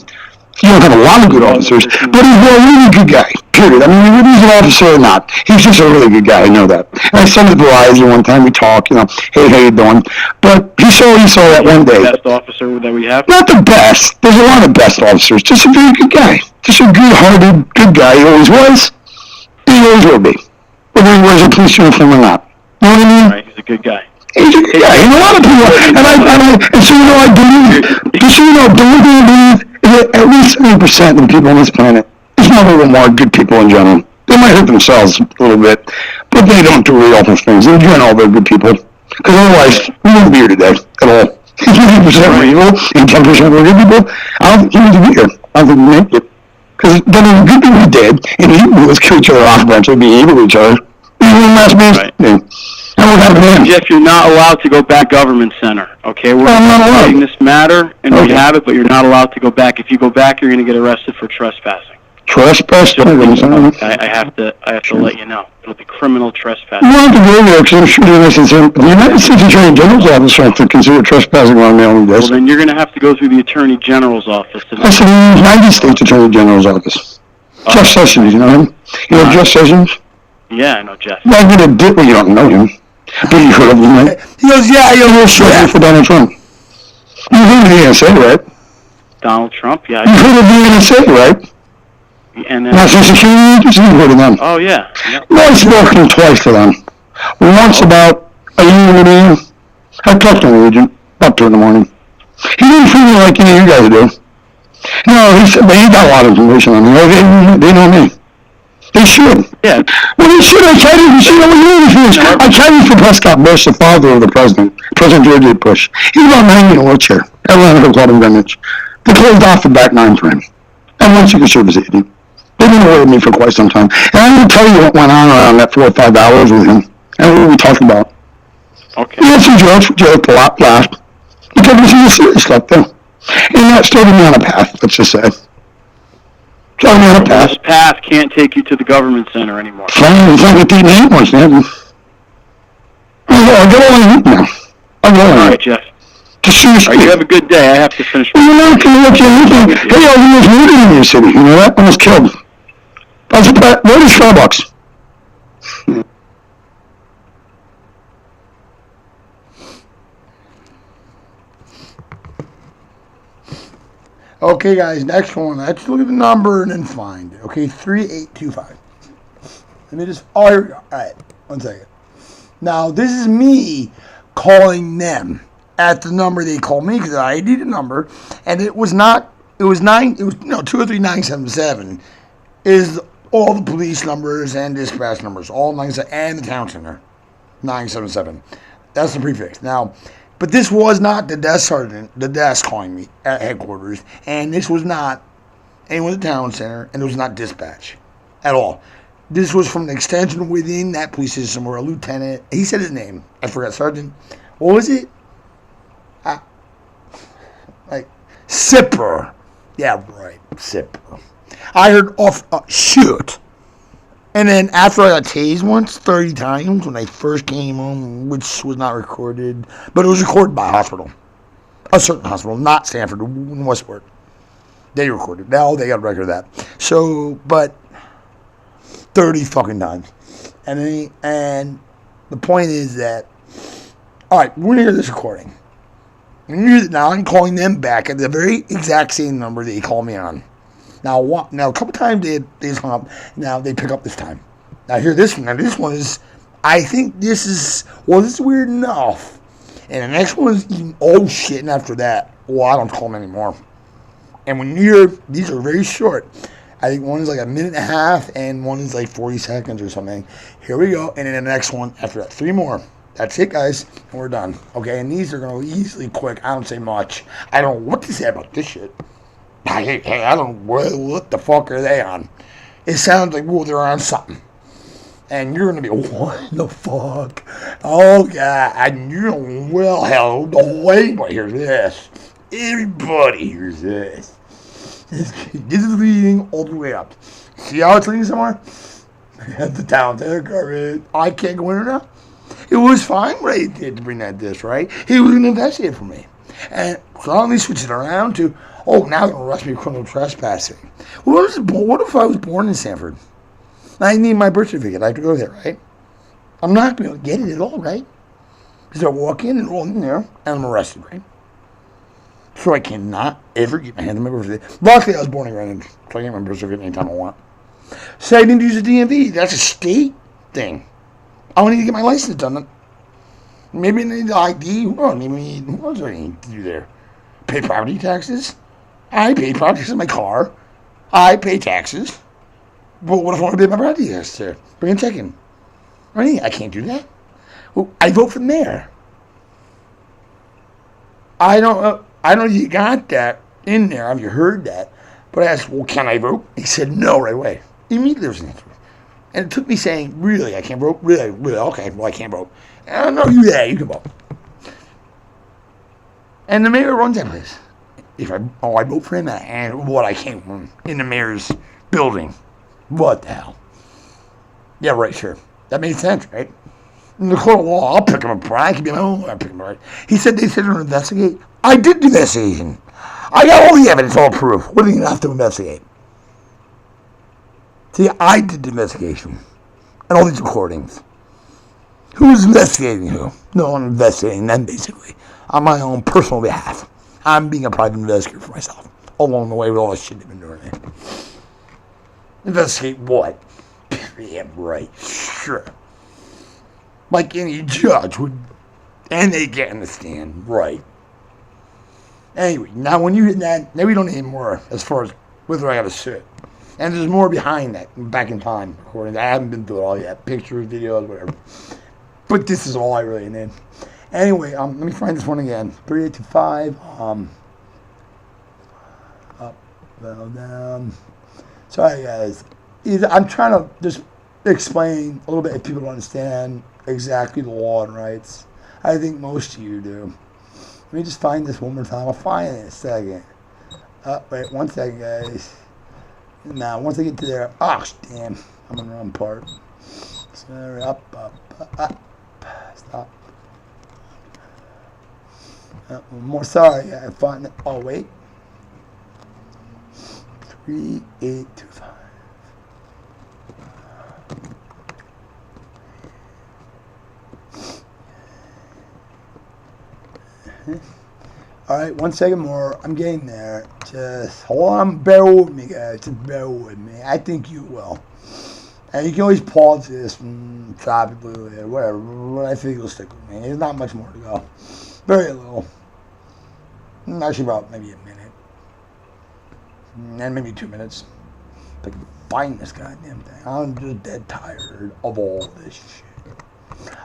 you don't have a lot of good officers, but he's a really good guy, period. I mean, whether he's an officer or not, he's just a really good guy. I know that. And I said to Verizon one time, we talk, hey, how you doing? But he saw that one day. Best officer that we have? Not the best. There's a lot of best officers. Just a very good guy. Just a good-hearted, good guy. He always was. He always will be. Whether he wears a police uniform or not. You know what I mean? Right, he's a good guy. He's a good guy. And a lot of people, and so I believe, just so you know, the one thing I believe is that at least 70% of the people on this planet, there's not a little more good people in general. They might hurt themselves a little bit, but they don't do really awful things. In general, they're good people. Because otherwise, we wouldn't be here today at all. 50% were evil and 10% were good people. I don't think we need to be here. I don't think we make it. Because then the good people we did, and evil was kill each other off eventually, be evil to each other. Right. Jeff, you're not allowed to go back government center, okay? We're fighting this matter, and we have it, but you're not allowed to go back. If you go back, you're going to get arrested for trespassing. Trespassing? I have to let you know. It'll be criminal trespassing. You don't have to go there, because I'm sure the United States Attorney General's office have to consider trespassing on mailing this. Well, then you're going to have to go through the Attorney General's office. That's the United States Attorney General's office. Jeff Sessions, you know him? You know Jeff Sessions? Yeah, I know Jeff. Well, you don't know him. But you heard of him, right? He goes, yeah, for Donald Trump. You heard of the NSA, right? Donald Trump, yeah. You heard of the NSA, right? And National Security Agency, you heard of them. Oh, yeah. Well, I've spoken twice to them. Once about a year ago. I talked to an agent about 2 in the morning. He didn't treat me like any of you guys do. No, he said, but he got a lot of information on me. They know me. They should. Yeah. Well, they should. I tried for Prescott Bush, the father of the president, President George W. Bush. He was about 90 in a wheelchair. Atlanta Club in Greenwich. They closed off the back 9 for him. And once you could serve as agent. They've been away with me for quite some time. And I'm going to tell you what went on around that 4 or 5 hours with him. And what we talked about. Okay. He had some joked a lot, laughed. He told me some serious stuff, though. And that started me on a path, let's just say. Started me on a path. This path can't take you to the government center anymore. Fine, it's like a TV once, man. I'll go on now. All right, Jeff. Just seriously. All right, you have a good day. I have to finish. Well, you're not going to let you anything. Hey, I was murdered in your city. You know that? One was killed. Where is Starbucks? Okay, guys, next one. Let's look at the number and then find it. Okay, 3825. Let me just... Oh, here we go. All right, 1 second. Now, this is me calling them at the number they called me because I ID'd the number, and it was not... It was 203977 is all the police numbers and dispatch numbers, all 97, and the town center, 977. That's the prefix. Now... But this was not the desk sergeant, the desk calling me at headquarters, and this was not anyone at the town center, and it was not dispatch at all. This was from an extension within that police system where a lieutenant, he said his name, I forgot, sergeant, what was it? Sipper. Yeah, right, Sipper. I heard shoot. And then after I got tased once, 30 times, when I first came home, which was not recorded, but it was recorded by a hospital. A certain hospital, not Stamford, in Westport. They recorded. Now they got a record of that. So, but 30 fucking times. And the point is that, all right, we're going to hear this recording. Now I'm calling them back at the very exact same number that they called me on. Now a couple times they just hung up. Now they pick up this time. Now hear this one. Now this one is, I think this is weird enough. And the next one is even, oh shit, and after that, well, I don't call them anymore. And when you hear, these are very short. I think one is like a minute and a half, and one is like 40 seconds or something. Here we go. And then the next one, after that, 3 more. That's it, guys. And we're done. Okay, and these are going to be easily quick. I don't say much. I don't know what to say about this shit. I don't know what the fuck are they on. It sounds like, well, they're on something. And you're going to be, what the fuck? Oh, God. And you know, well, hell, the whole everybody hears this. Everybody hears this. This is leading all the way up. See how it's leading somewhere? At the town there, garbage. I can't go in there now. It was fine what he did to bring that disc, right? He was going to investigate for me. And suddenly switch it around to, oh, now they're going to arrest me for criminal trespassing. What if I was born in Stamford? I need my birth certificate. I have to go there, right? I'm not going to be able to get it at all, right? Because I walk in and roll in there, and I'm arrested, right? So I cannot ever get my hand on my birth certificate. Luckily, I was born in Greenwich, so I can get my birth certificate anytime I want. So I didn't use a DMV. That's a state thing. I want to get my license done. Maybe I need the ID. What else do I need to do there? Pay property taxes? I pay property taxes on my car. I pay taxes. But what if I want to pay my property taxes there? Bring a check in. Right? I can't do that. Well, I vote for the mayor. I don't know if you got that in there. Have you heard that? But I asked, well, can I vote? He said no right away. Immediately there was an answer. And it took me saying, really, I can't vote? Really? Okay, well, I can't vote. No, you can vote. And the mayor runs that place. I vote for him, and what, I can't run in the mayor's building. What the hell? Yeah, right, sure. That made sense, right? In the court of law, I'll pick him apart. I can be my own, I'll pick him apart. He said they said they're going to investigate. I did the investigation. I got all the evidence, all proof. What do you have to investigate? See, I did the investigation. And all these recordings. Who's investigating who? No, I'm investigating them, basically. On my own personal behalf. I'm being a private investigator for myself. Along the way with all the shit they've been doing. Investigate what? Yeah, right. Sure. Like any judge would. And they get in the stand. Right. Anyway, now when you hit that, now we don't need more as far as whether I got to sit. And there's more behind that, back in time, recording. I haven't been through it all yet. Pictures, videos, whatever. But this is all I really need. Anyway, let me find this one again. 3825. Up, down. Sorry, guys. I'm trying to just explain a little bit if people don't understand exactly the law and rights. I think most of you do. Let me just find this one more time. I'll find it in a second. Wait, 1 second, guys. Now, once I get to there, damn, I'm on the wrong part. Sorry, up, stop. One more, sorry, I find it. Oh, wait. 3825. All right, 1 second more. I'm getting there. Just hold on, bear with me, guys. Just bear with me. I think you will. And you can always pause this and stop it, whatever. But I think you'll stick with me. There's not much more to go. Very little. Actually, about maybe a minute. And maybe 2 minutes. If I can find this goddamn thing. I'm just dead tired of all this shit.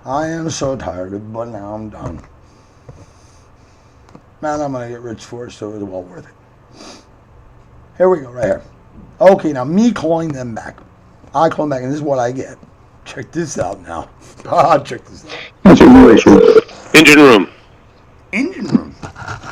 I am so tired of it, but now I'm done. Man, I'm going to get rich for it, so it's well worth it. Here we go, right here. Okay, now me calling them back. I call them back, and this is what I get. Check this out now. Check this out. That's a new issue. Engine room. Engine room.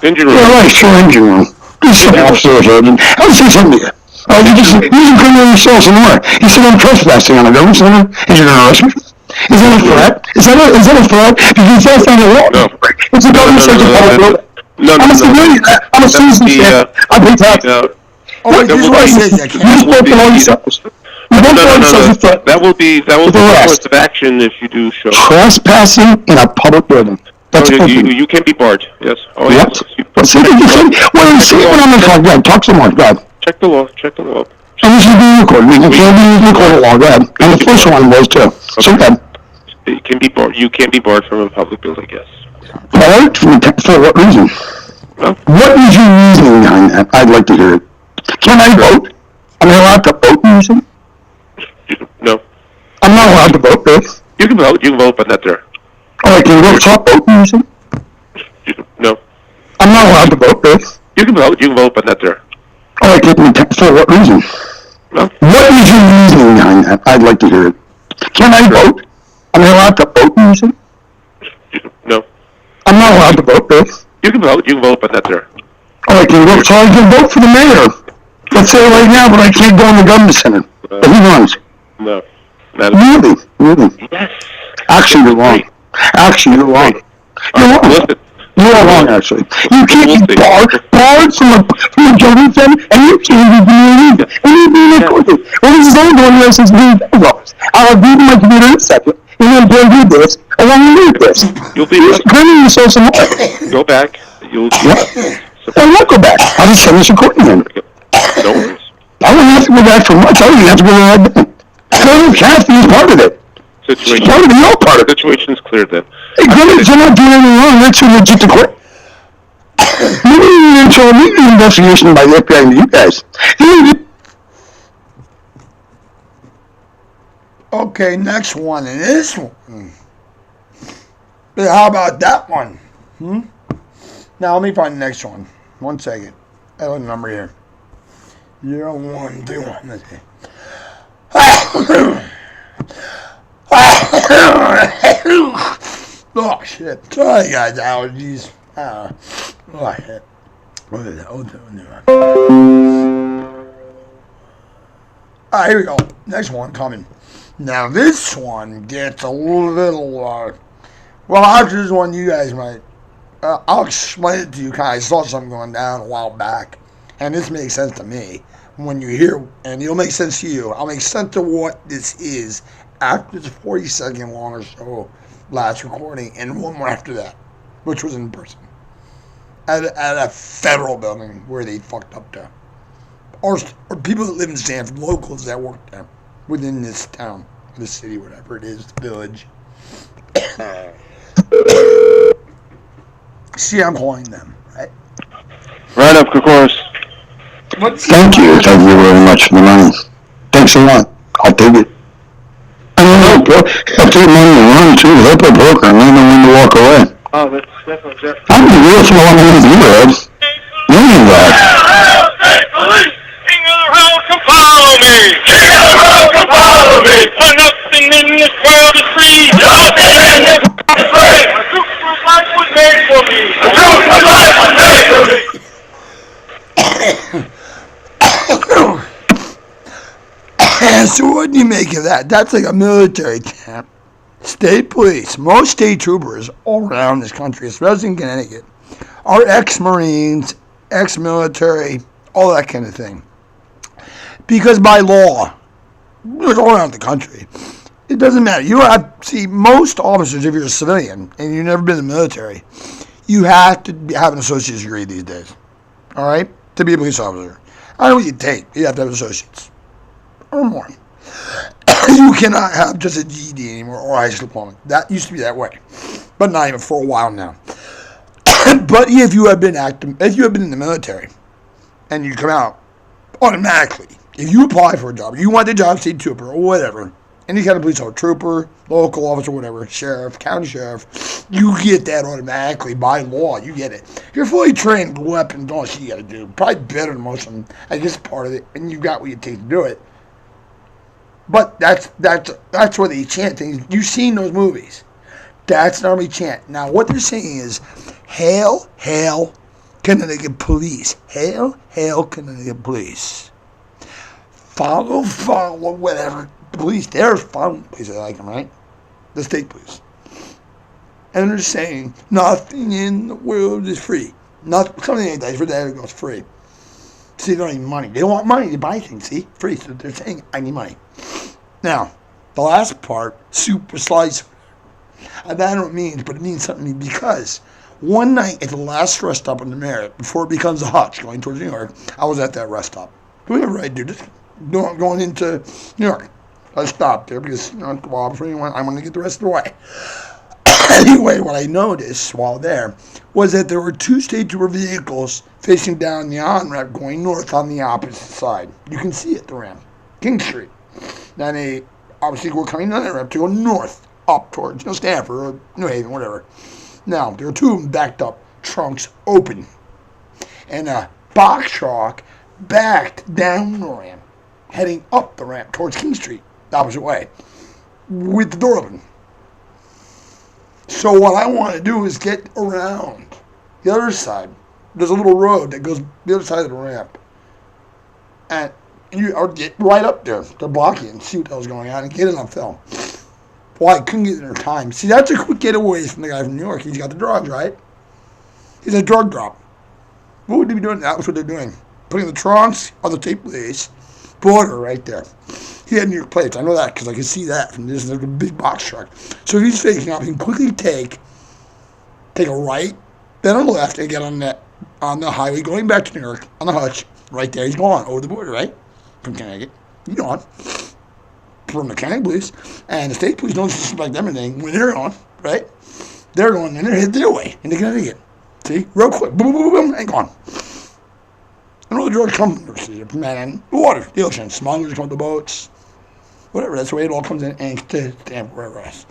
Engine room. Yeah, right, sure, engine room. This is an officer, Sergeant. I'll say something to you. He's a criminal assault and more. He said I'm trespassing on a government center. He's going to arrest me. Is that a threat? Is that a threat? Because that's not a law. No. It's a government center public building. I'm a civilian. I'm a citizen. I pay taxes. Oh, wait, this is what I said. I can't. You spoke to all yourselves. That will be the course of action if you do show. Trespassing in a public building. That's you can be barred. Yes. Oh, what? Yes. Well, see when I'm in front. Go ahead. Talk some more. Go ahead. Check the law. And this is being recorded. We can't be recorded law. Go ahead. And the first one was too. So go ahead. You can be barred. You can be barred from a public building. Yes. Barred? For what reason? No. What is your reasoning behind that? I'd like to hear it. Can I vote? Am I allowed to vote, usually? No. I'm not allowed to vote, Bill. You can vote, but not there. Alright, can you stop voting, you see? No. I'm not allowed to vote, Bill. You can vote, but not there. Alright, for what reason? No. What is your reasoning behind that? I'd like to hear it. Can I vote? Am I allowed to vote, you see? No. I'm not allowed to vote, Bill. You can vote, but not there. Alright, can you vote? So I can vote for the mayor. Let's say right now, but I can't go in the government center. But he runs. No. Really? Yes. Actually, you're wrong. You're wrong. Listen. You are wrong, actually. You can't be barred from a government center, and you can't even be illegal. And you're being recorded. Well, this is all going on since $1,000. I'll read my computer in a second, and then go do this, and then read this. You'll be Bringing yourself some more. Go back. You'll. I won't go back. I'll just send this recording in. No worries. I wouldn't have to go back for much. I wouldn't have to go back. So Kathy is part of it. Situation. Part of it. You're part of it. Situation's clear then. Hey, you're not doing anything wrong. They're too legit to quit. Maybe an investigation by the FBI into you guys. Okay, next one. And this one. How about that one? Now, let me find the next one. 1 second. I have a number here. 0121. Let's see. Oh, shit. Sorry, guys. Allergies. Oh, shit. What is that? Oh, alright, here we go. Next one coming. Now, this one gets a little, well, after this one, you guys might, I'll explain it to you. I saw something going down a while back, and this makes sense to me when you hear, and it'll make sense to you. I'll make sense to what this is after the 40-second long or so last recording, and one more after that, which was in person at a federal building where they fucked up there, or people that live in Stamford, locals that work there within this town, this city, whatever it is, village. See, I'm calling them, right? Right up, of course. Thank you very much for the money. Thanks a lot. I'll take it. I don't know, bro. I'll take money and run too. They'll play poker and they know when to walk away. Oh, that's definitely Jeff. I'm the real for one of these heroes. Million that. State police! King of the road, come follow me! King of the road, come follow me! For nothing in this world is free! Nothing in this world is free! A trooper's life was made for me! A trooper's life was made for me! So what do you make of that? That's like a military camp. State police, most state troopers all around this country, especially in Connecticut, are ex-Marines, ex-military, all that kind of thing. Because by law, it's all around the country, it doesn't matter. You have, see, most officers, if you're a civilian and you've never been in the military, you have to have an associate's degree these days. All right? To be a police officer. I know what you take. You have to have associates. Or more. You cannot have just a GED anymore or a high school diploma. That used to be that way. But not even for a while now. But if you have been active, if you have been in the military and you come out automatically, if you apply for a job, you want the job, state trooper or whatever, any kind of police officer, trooper, local officer, whatever, sheriff, county sheriff, you get that automatically by law. You get it. You're fully trained with weapons, all shit you got to do. Probably better than most of them. I guess part of it, and you got what you take to do it. But that's where they chant things. You've seen those movies. That's not what they chant. Now, what they're saying is, hail, hail, Connecticut police. Hail, hail, Connecticut police. Follow, follow, whatever. The police, they're following the police. I like them, right? The state police. And they're saying, nothing in the world is free. Something like that. For that, it goes free. See, they don't need money. They don't want money to buy things, see? Free. So they're saying, I need money. Now, the last part, super slice. I don't know what it means, but it means something to me because one night at the last rest stop on the Merritt, before it becomes a Hutch going towards New York, I was at that rest stop. Whatever I do, just going into New York. I stopped there because, I want to get the rest of the way. Anyway, what I noticed while there was that there were two state trooper vehicles facing down the on-ramp going north on the opposite side. You can see it, the ramp. King Street. Then they obviously were coming down the ramp to go north up towards, Stamford or New Haven, whatever. Now, there were two of them backed up, trunks open. And a box truck backed down the ramp, heading up the ramp towards King Street, the opposite way, with the door open. So what I want to do is get around the other side. There's a little road that goes the other side of the ramp. And you or get right up there. They're blocking and see what the hell's going on and get it on film. Well, I couldn't get it in time. See, that's a quick getaway from the guy from New York. He's got the drugs, right? He's a drug drop. What would they be doing? That was what they're doing. Putting the trunks on the tape police border right there. He had New York plates. I know that because I can see that from this. There's a big box truck. So if he's faking up, he can quickly take a right, then a left, and get on the highway going back to New York on the hutch. Right there, he's gone over the border, right? From Connecticut. He's gone. From the Connecticut police. And the state police don't suspect them anything when they're on, right? They're going and they're headed their way into Connecticut. See? Real quick. Boom, boom, boom, boom, and gone. And all the drugs come from the water, the ocean. Smugglers come to boats. Whatever. That's the way it all comes in and to Stamford, wherever else.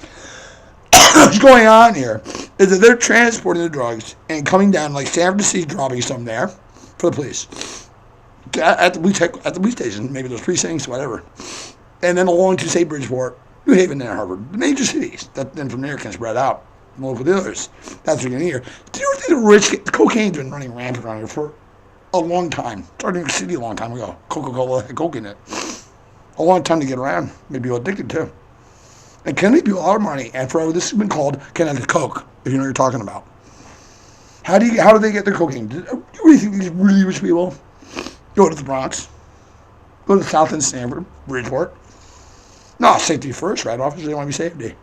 What's going on here is that they're transporting the drugs and coming down like San Francisco, dropping some there for the police. At the police station, maybe those precincts, whatever. And then along to, say, Bridgeport, New Haven, and Harvard, the major cities. That then from there can spread out. Local dealers. That's what you're going to hear. Do you think the rich, cocaine's been running rampant around here for a long time? Started in the city a long time ago. Coca-Cola had coke in it. A long time to get around. Maybe you're addicted to. And can they do a lot of money? And forever, this has been called Connecticut Coke, if you know what you're talking about. How do they get their cocaine? Do you really think these really rich people go to the Bronx, go to the South End, Stamford, Bridgeport? No, safety first, right? Officers, they want to be safety.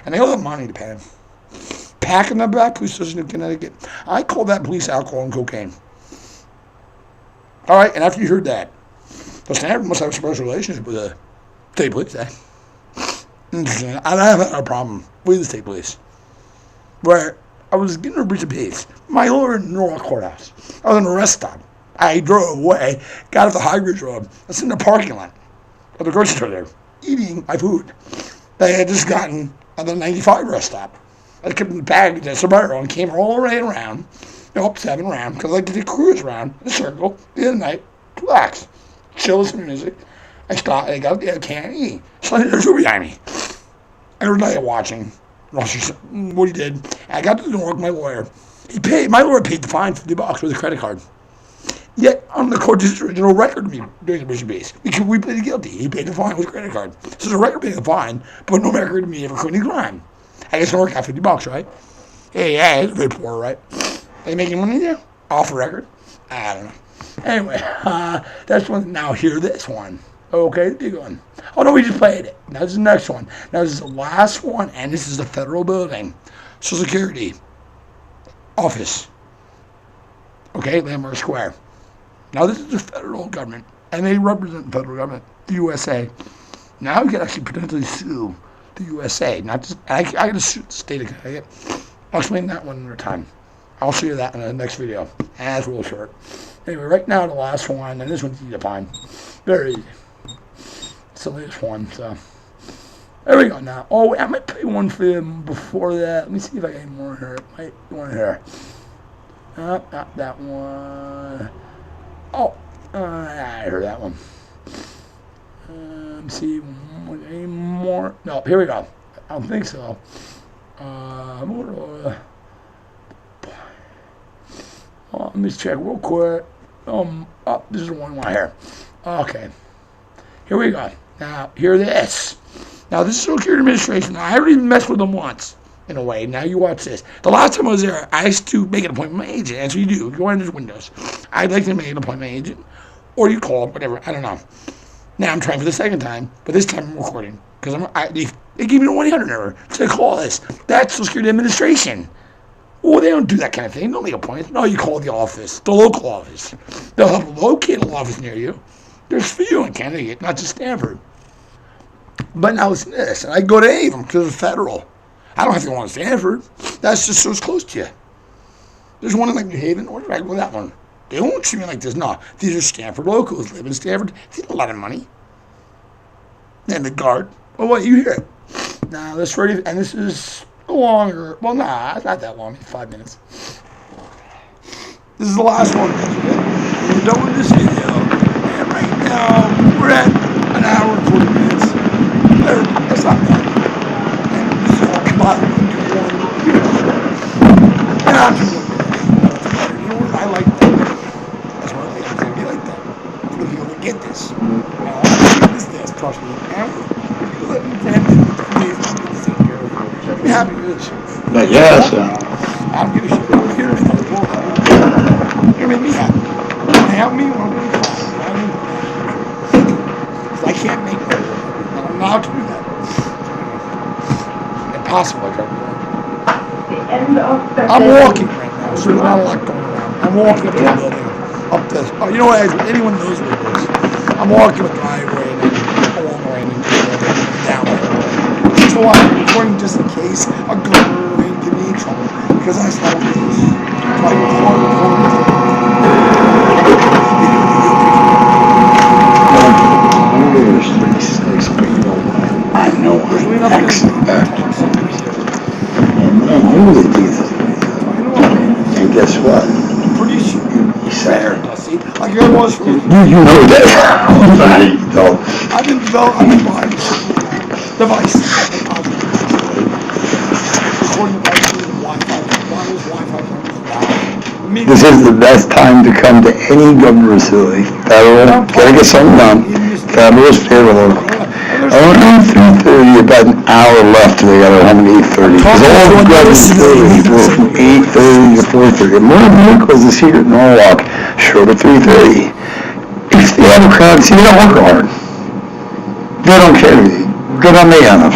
And they all have money to pay them. Packing them back, police station in Connecticut. I call that police alcohol and cocaine. All right, and after you heard that, the Stamford must have a special relationship with the state police, eh? Interesting. I have a problem with the state police. Where I was getting a breach of peace. My lawyer in Norwalk Courthouse. I was on a rest stop. I drove away, got off the High Bridge Road. I was in the parking lot of the grocery store there, eating my food that I had just gotten at the 95 rest stop. I kept in the bag at Subaru and came all the way around, up 7 around, because I like to cruise around in a circle the other night, relax, chill with some music. I stopped, I got the can eat. So there's who behind me. Every night watching. What he did. I got to the door with my lawyer. My lawyer paid the fine $50 with a credit card. Yet, on the court's original record of me doing the Bridge Base, because we pleaded guilty. He paid the fine with a credit card. So there's a record paying the fine, but no record of me ever committing crime. I guess it'll work out $50, right? Hey, yeah, it's very poor, right? Are they making money there? Off the record? I don't know. Anyway, that's one. Now hear this one. Okay, the big one. Oh no, we just played it. Now this is the next one. Now this is the last one, and this is the federal building. Social Security office. Okay, Landmark Square. Now this is the federal government, and they represent the federal government, the USA. Now you can actually potentially sue the USA, not just, I got to sue the state of Connecticut. I'll explain that one another time. I'll show you that in the next video. That's real short. Anyway, right now the last one, and this one's easy to find. Very easy. It's the latest one, so. There we go now. Oh, I might play one for them before that. Let me see if I get any more here. Might be one here. Not that one. Oh, I heard that one. Let me see. Any more? No, here we go. I don't think so. Let me check real quick. This is the one right here. Okay. Here we go. Now, hear this. Now, this is Social Security Administration. I already messed with them once, in a way. Now, you watch this. The last time I was there, I used to make an appointment with my agent. That's what you do. You go into the windows. I'd like to make an appointment with my agent. Or you call, whatever. I don't know. Now, I'm trying for the second time, but this time I'm recording. Because they gave me a 1-800 number. So I call this. That's Social Security Administration. Well, they don't do that kind of thing. They don't make appointments. No, you call the office, the local office. They'll help locate an office near you. There's for you in Connecticut, not just Stamford. But now it's this, and I go to any of them because it's federal. I don't have to go on Stamford. That's just so it's close to you. There's one in like New Haven. Where did I go with that one? They won't treat me like this. No, these are Stamford locals, live in Stamford. They get a lot of money. And the guard. Oh, what? You hear it. Now, this ready, and this is longer. Well, nah, it's not that long. 5 minutes. This is the last one. We're done with this video. And right now, we're at an hour and 40 minutes. That's not bad. And this is all combined into one video. And I'm doing one video. You know what? I like that. That's one of the things that's going to be like that. For the people that get this. Now, all the people that get this, trust me. And you let me take care of it. I'm happy with this. But yes, I don't give a shit. I'm here to make it work. You're making me happy. And help me when I'm doing it. Because I can't make that work. And I'm allowed to do that. Impossible, I try to do that. I'm walking right now, so there's not a lot going around. I'm walking up to the building. Up this. Oh, you know what? Anyone knows where it is. I'm walking a driveway and then along the way and then down there. So I'm recording just in case a gun or anything get me in trouble. Because that's not what it is. So I I know I'm expert. And you the Jesus. And guess what? pretty sure. You said. Like I was for. You know that. I've been buying devices. Recording devices, Wi-Fi cameras, This is the best time to come to any government facility. Federal, gotta get something done. Federal, state, or local. Around 3:30, about an hour left till they got home at 8:30. Because all the government facilities go from 8:30 to 4:30. More vehicles is here at Norwalk, short of 3:30. If they have a crowd, see, they don't work hard. They don't care. Good on me on them.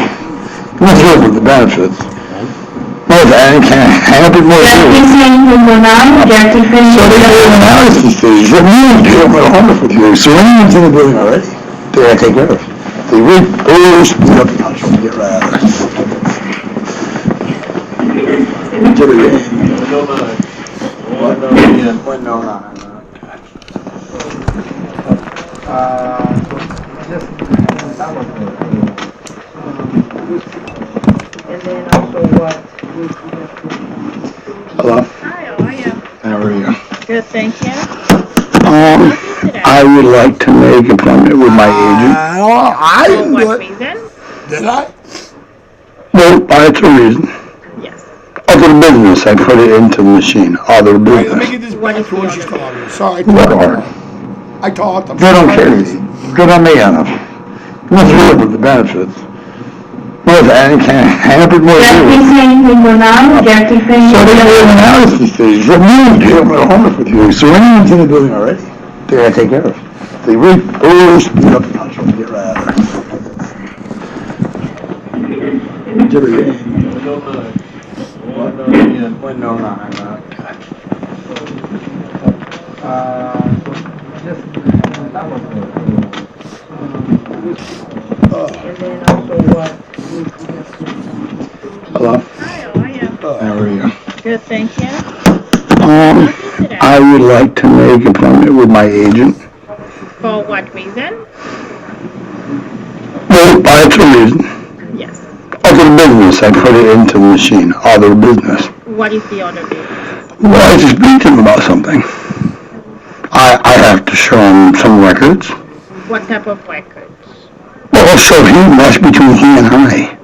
What's over the benefits? Well, I can't have it more serious. So they go in analysis stage. What you do, I'm going to home with you. So anyone's in the building already, they got to take care of it. They read, speed up the punch, get right out of And then also what? Hello? Hi, how are you? How are you? Good, thank you. I would like to make an appointment with my agent. I For didn't do what it. reason? Did I? Well, that's a reason. Yes. Other business, I put it into the machine. Other Wait, let me business. get this What back is to what the she's other talking. Sorry, What hard? I talked. I'm They don't sorry. care. Good on me on them. What's wrong with the benefits? Well, I can't have it more serious. So they go in analysis stage. What you do, I'm going to home with you. So anyone's in the building already, they got to take care of it. They read, speed up the punch, get right out of And then also what? Hello? Hi, how are you? How are you? Good, thank you. I would like to make an appointment with my agent. For what reason? Well, that's a reason. Yes. Other business, I put it into the machine. Other business. What is the other business? Well, I just speak to him about something. I have to show him some records. What type of records? Well, I'll show him. That's between he and I.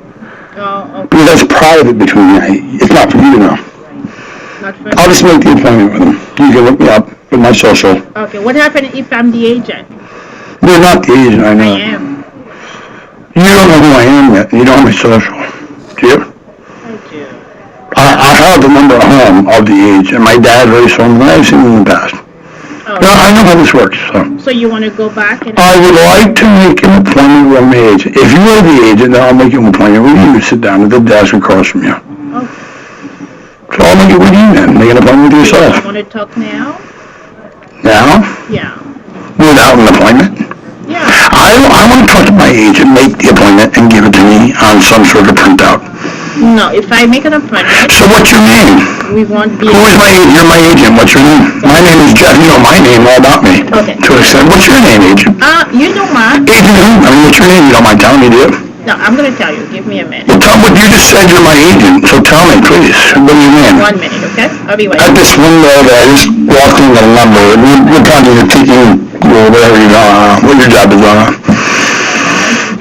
Oh, okay. Because that's private between me. It's not for you to know. Not for I'll just make the appointment with him. You can look me up with my social. Okay, what happened if I'm the agent? You're not the agent, I know. I am. You don't know who I am yet. You don't have my social. Do you? I do. I have the number at home of the agent. My dad raised someone I've seen in the past. Oh. No, I know how this works, so. So you want to go back and... I would like to make an appointment with my agent. If you are the agent, then I'll make an appointment with you. Sit down at the desk across from you. Okay. So I'll make it with you then. Make an appointment with yourself. You want to talk now? Now? Yeah. Without an appointment? Yeah. I want to talk to my agent, make the appointment, and give it to me on some sort of printout. No, if I make an appointment... So what's your name? We won't be... Who is my agent? You're my agent. What's your name? My name is Jeff. You know my name, all about me. Okay. To an extent. What's your name, agent? You know what? Agent who? I mean, what's your name? You don't mind telling me, do you? No, I'm gonna tell you. Give me a minute. Well, tell me what you just said. You're my agent, so tell me, please. What do you mean? 1 minute, okay? I'll be At waiting. this window that I just walked in the number, what time do you taking, or whatever you what your job is on?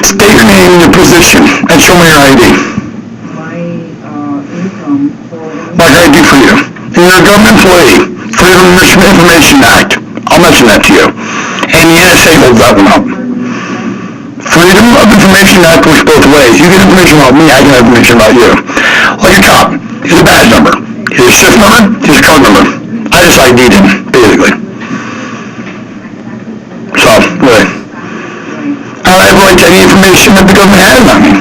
State your name and your position, and show me your ID. My income for Like I do for you. And you're a government employee. Freedom of Information Act. I'll mention that to you. And the NSA holds that one up. Freedom of Information Act works both ways. You get information about me, I get information about you. Like a cop, here's a badge number. Here's a shift number, here's a code number. I just ID'd him, basically. So, really. I don't have right to any information that the government has on me.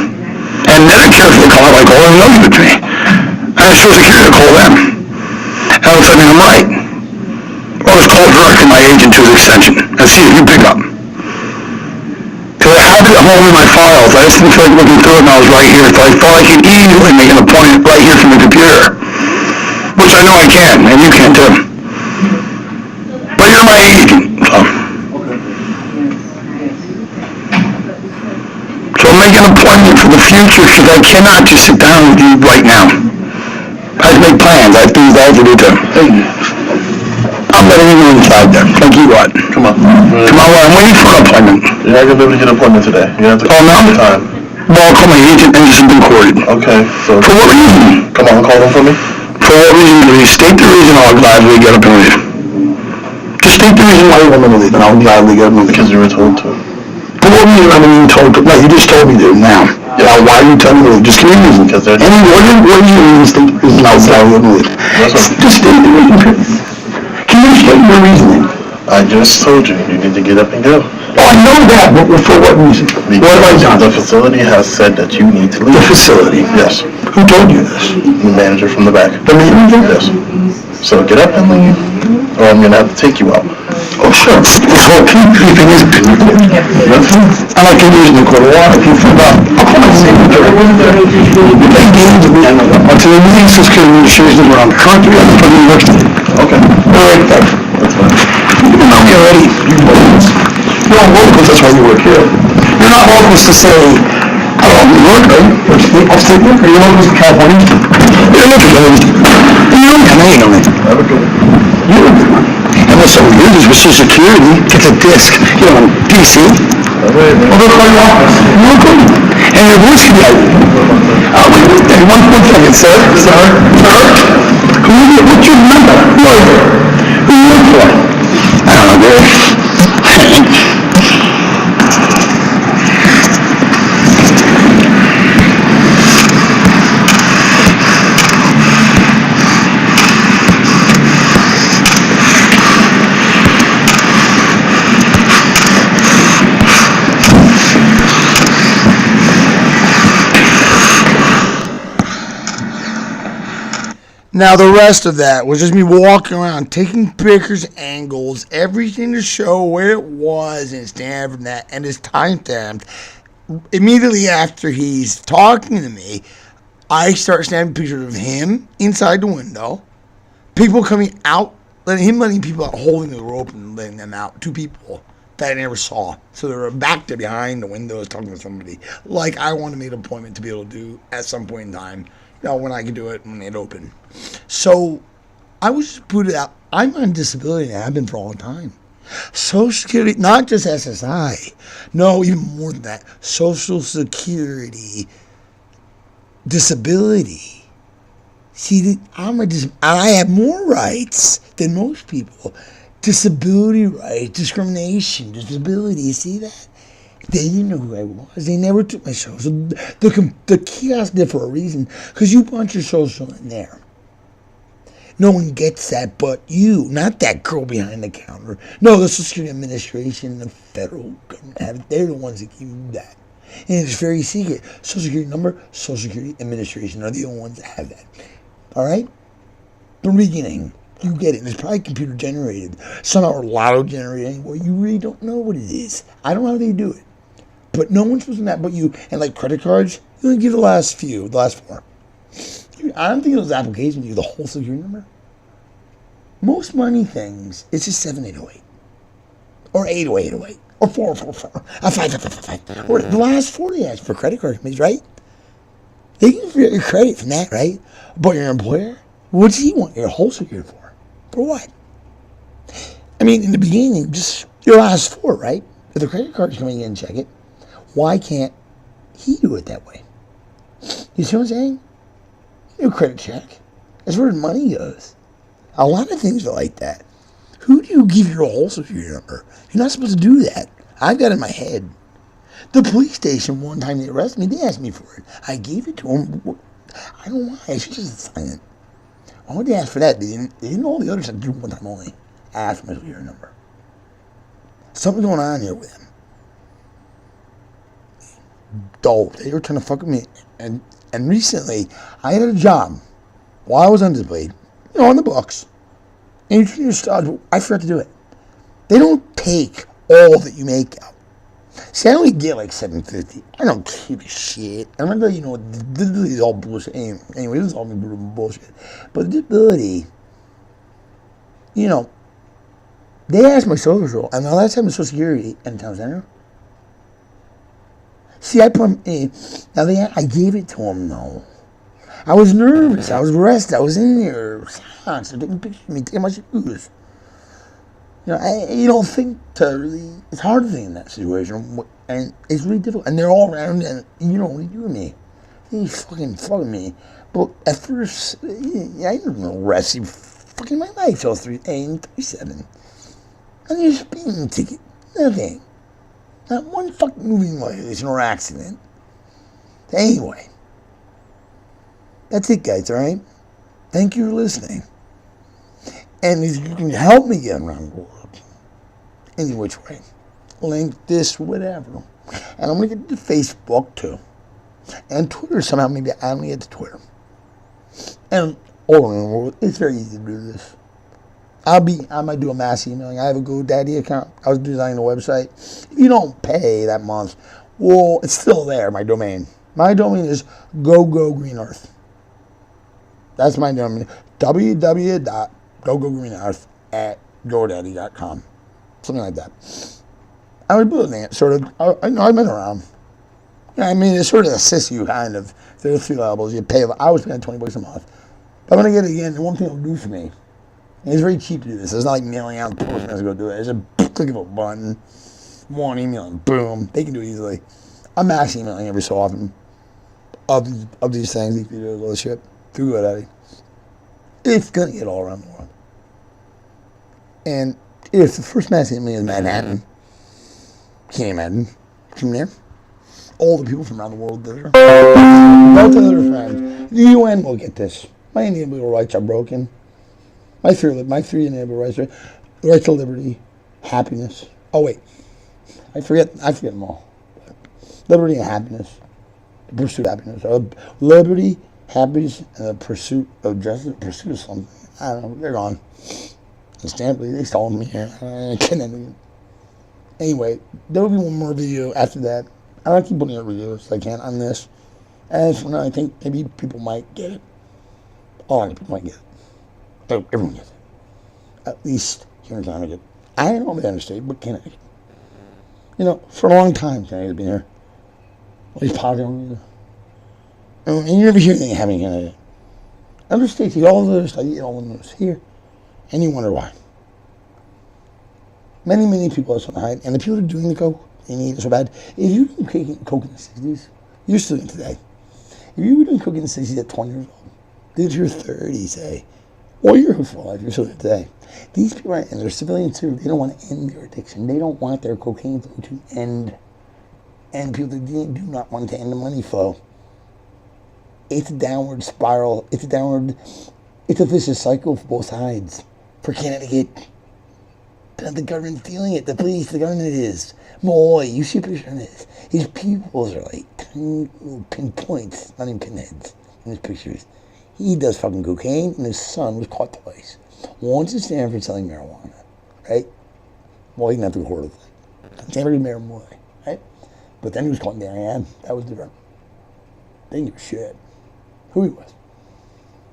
And Medicare, if they call it, like, all they know give it to me. And I'm Social Security to call them. And all of a sudden I'm right. Or just call directly my agent to his extension and see if you pick up. Because I have it at home in my files. I just didn't feel like looking through it and I was right here. So I thought I could easily make an appointment right here from the computer. Which I know I can, and you can too. But you're my agent, so. So make an appointment for the future because I cannot just sit down with you right now. I have to make plans. I have things I have to do too. I'm letting you inside there. Like you what? Come on. Come on, I'm waiting for an appointment. You're not going to be able to get an appointment today. You're going to have to call the time. Well, I'll call my agent and just be recorded. Okay, so... For what reason? Come on, call them for me. For what reason? Please state the reason I'll gladly get up and leave. Just state the reason why you want me to leave and I'll gladly get up and leave. Because you were told to. For what reason I haven't even told to? No, you just told me to now. Yeah. Now, why are you telling me to leave? Just give me a reason. Because they're... What do you mean state the reason I'll gladly get up and leave? Just state the reason. Can you state your reasoning? I just told you, you need to get up and go. Oh, I know that, but for what reason? What have I done? The facility has said that you need to leave. The facility? Yes. Who told you this? The manager from the back. The manager? Yes. So get up and leave, or I'm going to have to take you out. Oh, sure. This whole keeping is good. I like to use the court of law. If you forgot, I'll call my signature. You play games with me. Until the meeting Social Security Administration around the country, I'm from New York State. Okay. All right, thanks. That's fine. You know me already. You're all locals, that's why you work here. You're not locals to say, New York, right? Or upstate New York, or you're locals to California? You're locals, you don't have any on it. Have a good one. You're a good one. And what's so weird is with Social Security, gets a disc, PC. All right, man. Well, they'll call your office. You're good. And your voice can be out. And one second, sir. What's your number? Who are you? Who you work for? I don't know, dude. Now the rest of that was just me walking around, taking pictures, angles, everything to show where it was in Stamford and it's time stamped. Immediately after he's talking to me, I start snapping pictures of him inside the window, people coming out, letting people out, holding the rope and letting them out. 2 people that I never saw. So they were back there behind the windows talking to somebody. Like I want to make an appointment to be able to do at some point in time. When I can do it when it open. So I was just put it out. I'm on disability and I've been for a long time. Social Security, not just SSI. No, even more than that. Social Security disability. See, I have more rights than most people. Disability rights, discrimination, disability. You see that? They didn't know who I was. They never took my social. The kiosk did for a reason, because you punch your social in there. No one gets that but you, not that girl behind the counter. No, the Social Security Administration, the federal government, they're the ones that give you that. And it's very secret. Social Security number, Social Security Administration are the only ones that have that. All right? The beginning. You get it. And it's probably computer generated. Somehow or lotto generated. Well, you really don't know what it is. I don't know how they do it. But no one's supposed to that but you. And like credit cards, you only give the last 4. I don't think those applications give the whole security number. Most money things, it's just 7808. Or 80808. or 444, 555, or the last 40 asked for credit card companies, right? They can get your credit from that, right? But your employer, what's he want your whole security for? For what? I mean, in the beginning, just your last 4, right? If the credit card's coming in and check it, why can't he do it that way? You see what I'm saying? Your credit check. That's where the money goes. A lot of things are like that. Who do you give your whole security number? You're not supposed to do that. I've got it in my head. The police station, one time they arrested me, they asked me for it. I gave it to them. I don't know why. I should just sign it. I wanted to ask for that. They didn't know all the others had to do one time only. I asked for my security number. Something's going on here with them. Dope. They were trying to fuck with me. And recently, I had a job while I was undisciplined, on the books. And I forgot to do it. They don't take all that you make out. See, I only get like $750. I don't give a shit. I remember, disability is all bullshit. Anyway, this is all bullshit. But disability, they asked my social, and the last time was Social Security in the town center. See, I gave it to them though. I was nervous. I was arrested. I was in there. They're taking pictures of me, taking my shoes. You don't think to really. It's hard to think in that situation, and it's really difficult. And they're all around, and what are you doing me? They fucking me. But at first, I didn't arrest you. Fucking my life till 37. And you're speeding ticket. Nothing. Not one fucking moving violation or accident. Anyway. That's it, guys, alright? Thank you for listening. And if you can help me get around the world, any which way, link this, whatever. And I'm going to get to Facebook, too. And Twitter, somehow, maybe I'm going to get to Twitter. And all around the world, it's very easy to do this. I might do a mass emailing. I have a GoDaddy account. I was designing a website. If you don't pay that month, well, it's still there, my domain. My domain is GoGoGreenEarth. That's my domain. www.gogogreenearth@GoDaddy.com. Something like that. I was building it, sort of. I've been around. It sort of assists you, kind of. There are 3 levels. You pay. I was paying $20 a month. But I'm going to get it again. And one thing it'll do for me. And it's very cheap to do this. It's not like mailing out the person has to go do it. It's a click of a button. One email and boom. They can do it easily. I'm mass emailing every so often of these things, these videos, all this shit. Through GoDaddy. It's going to get all around the world. And if the first mass emailing is Manhattan, can't you imagine from there? All the people from around the world there. Go to other friends. The UN will get this. My inalienable rights are broken. My three inalienable rights are the right to liberty, happiness. Oh wait, I forget them all. Liberty and happiness, the pursuit of happiness. Liberty, happiness, and the pursuit of justice, pursuit of something. I don't know. They're gone. And Stanford, they stole me here. Anyway, there will be one more video after that. I don't keep putting out videos as I can on this. And for now, I think maybe people might get it. A lot of people might get it. Everyone gets it. At least here in Connecticut. I don't know if I understand, but Connecticut. For a long time, Connecticut's been here. All these politics. And you never hear anything happening in Connecticut. Other states, you get all the other stuff, you get all the news here. And you wonder why. Many, many people are so hide. And the people that are doing the coke, they need it so bad. If you were doing coke in the 60s, you're still doing it today. If you were doing coke in the 60s at 20 years old, did your 30s, say, or your full life, you're still doing it today. These people, and they're civilians too, they don't want to end their addiction. They don't want their cocaine flow to end. And people that do not want to end the money flow. It's a downward spiral. It's a vicious cycle for both sides. For Connecticut. But the government's dealing it. The police, the government is. Boy, you see a picture of this. His pupils are like tiny little pinpoints, not even pinheads in his pictures. He does fucking cocaine, and his son was caught twice. Once in Stanford selling marijuana, right? Well, he didn't have to go to the thing. Stanford was marijuana, right? But then he was caught in Darien. That was different. They didn't give a shit who he was.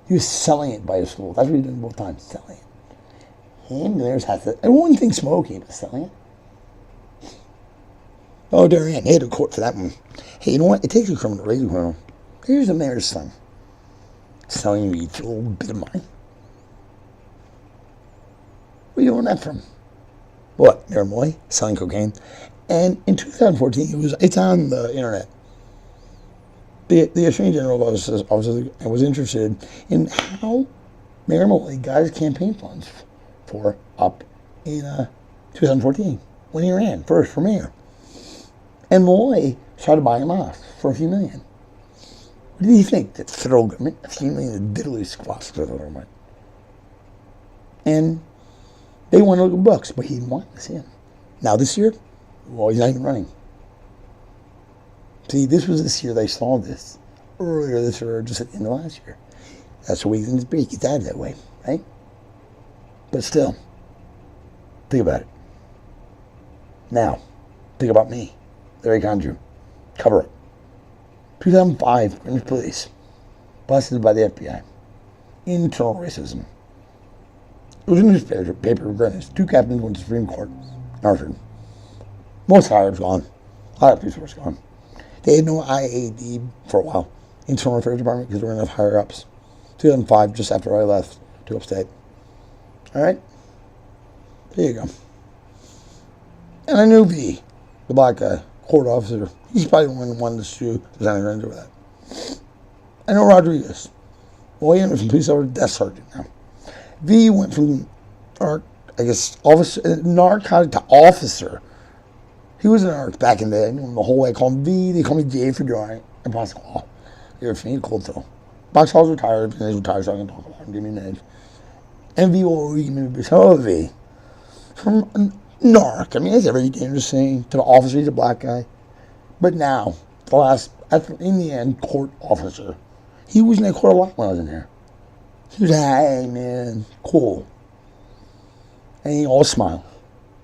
He was selling it by his school. That's what he was doing both times, selling it. Him and theirs has to. Everyone thinks smoking, but selling it. Oh, Darian, hey, to court for that one. Hey, you know what? It takes a criminal to raise a criminal. Here's the mayor's son. Selling me a little bit of money. Where you learn that from? What? Mayor Moy? Selling cocaine? And in 2014, it's on the internet. The Attorney General was interested in how Mayor Moy got his campaign funds for up in 2014 when he ran first for mayor. And Moy tried to buy him off for a few million. What do you think? That federal government, a few million diddly squats to the federal government. And they wanted to look at books, but he didn't want to see him. Now this year, well, he's not even running. See, this year they saw this. Earlier this year, just at the end of last year. That's the way things break. It's out that way, right? But still, think about it. Now, think about me. Larry Condrew. Cover up. 2005, Stamford Police. Busted by the FBI. Internal racism. It was a newspaper, Greenwich. 2 captains went to the Supreme Court. Hartford. Most hires gone. A lot of police force gone. They had no IAD for a while. Internal Affairs Department, because there weren't enough higher ups. 2005, just after I left to upstate. All right? There you go. And I knew V, the black guy, court officer. He's probably the one who wanted to sue Lieutenant Grant over that. I know Rodriguez. Well, he went from police officer to desk sergeant now. V went from, narcotic to officer. He was an narc back in the day. I knew him the whole way. I called him V. They call me J for Joy. And Pasquale. You're a fan, cold till. Boxhall's retired. He's retired, so I can talk about him. Give me names. And V will read me this. Oh, V. From narc. I mean, that's every dangerous thing. To the officer, he's a black guy. But now, in the end, court officer. He was in that court a lot when I was in there. He was, hey, man, cool. And he all smiled.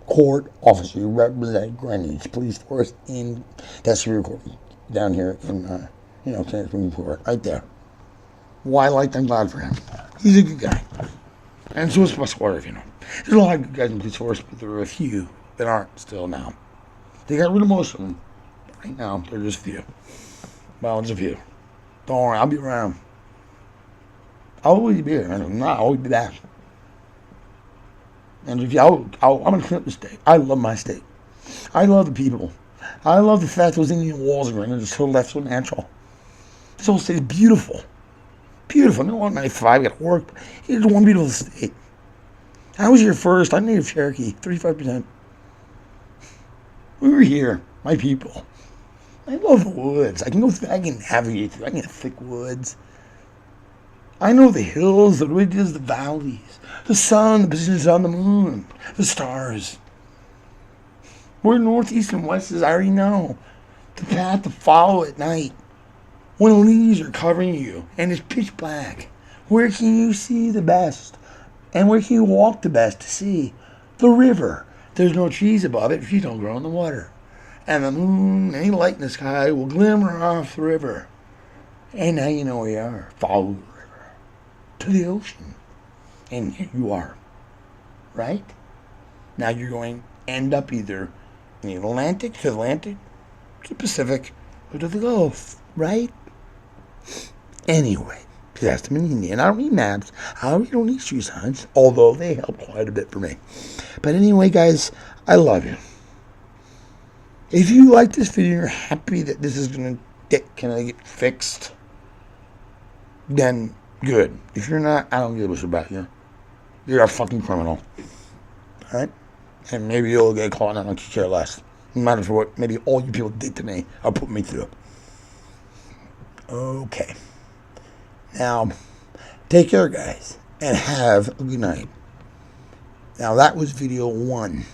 Court officer, you represent Greenwich Police Force in, that's the recording, down here in, Connecticut, right there. Why, I'm glad for him. He's a good guy. And so is Pasquale, if you know. There's a lot of good guys in police force, but there are a few that aren't still now. They got rid of most of them. Right now, they're just few. Well, just a few. Don't worry, I'll be around. I'll always be here. I'll always be back. And if I'm going to clean up the state. I love my state. I love the people. I love the fact those Indian walls are going to just so left so natural. This whole state is beautiful. Beautiful. No one 95 got to work. It's one beautiful state. I was here first. I'm native Cherokee. 35%. We were here. My people. I love the woods. I can navigate through. I can get thick woods. I know the hills, the ridges, the valleys, the sun, the positions on the moon, the stars. Where northeast and west is, I already know. The path to follow at night. When the leaves are covering you and it's pitch black. Where can you see the best? And where can you walk the best to see? The river. There's no trees above it. Trees don't grow in the water. And the moon, any light in the sky will glimmer off the river. And now you know where you are. Follow the river to the ocean. And here you are. Right? Now you're going to end up either in the Atlantic, to the Pacific, or to the Gulf. Right? Anyway, that's the Indian. I don't need maps. I really don't need street signs, although they help quite a bit for me. But anyway, guys, I love you. If you like this video and you're happy that this is going to get fixed, then good. If you're not, I don't give a shit about you. You're a fucking criminal. Alright? And maybe you'll get caught and I don't care less. No matter for what maybe all you people did to me or put me through. Okay. Now, take care, guys, and have a good night. Now, that was video 1.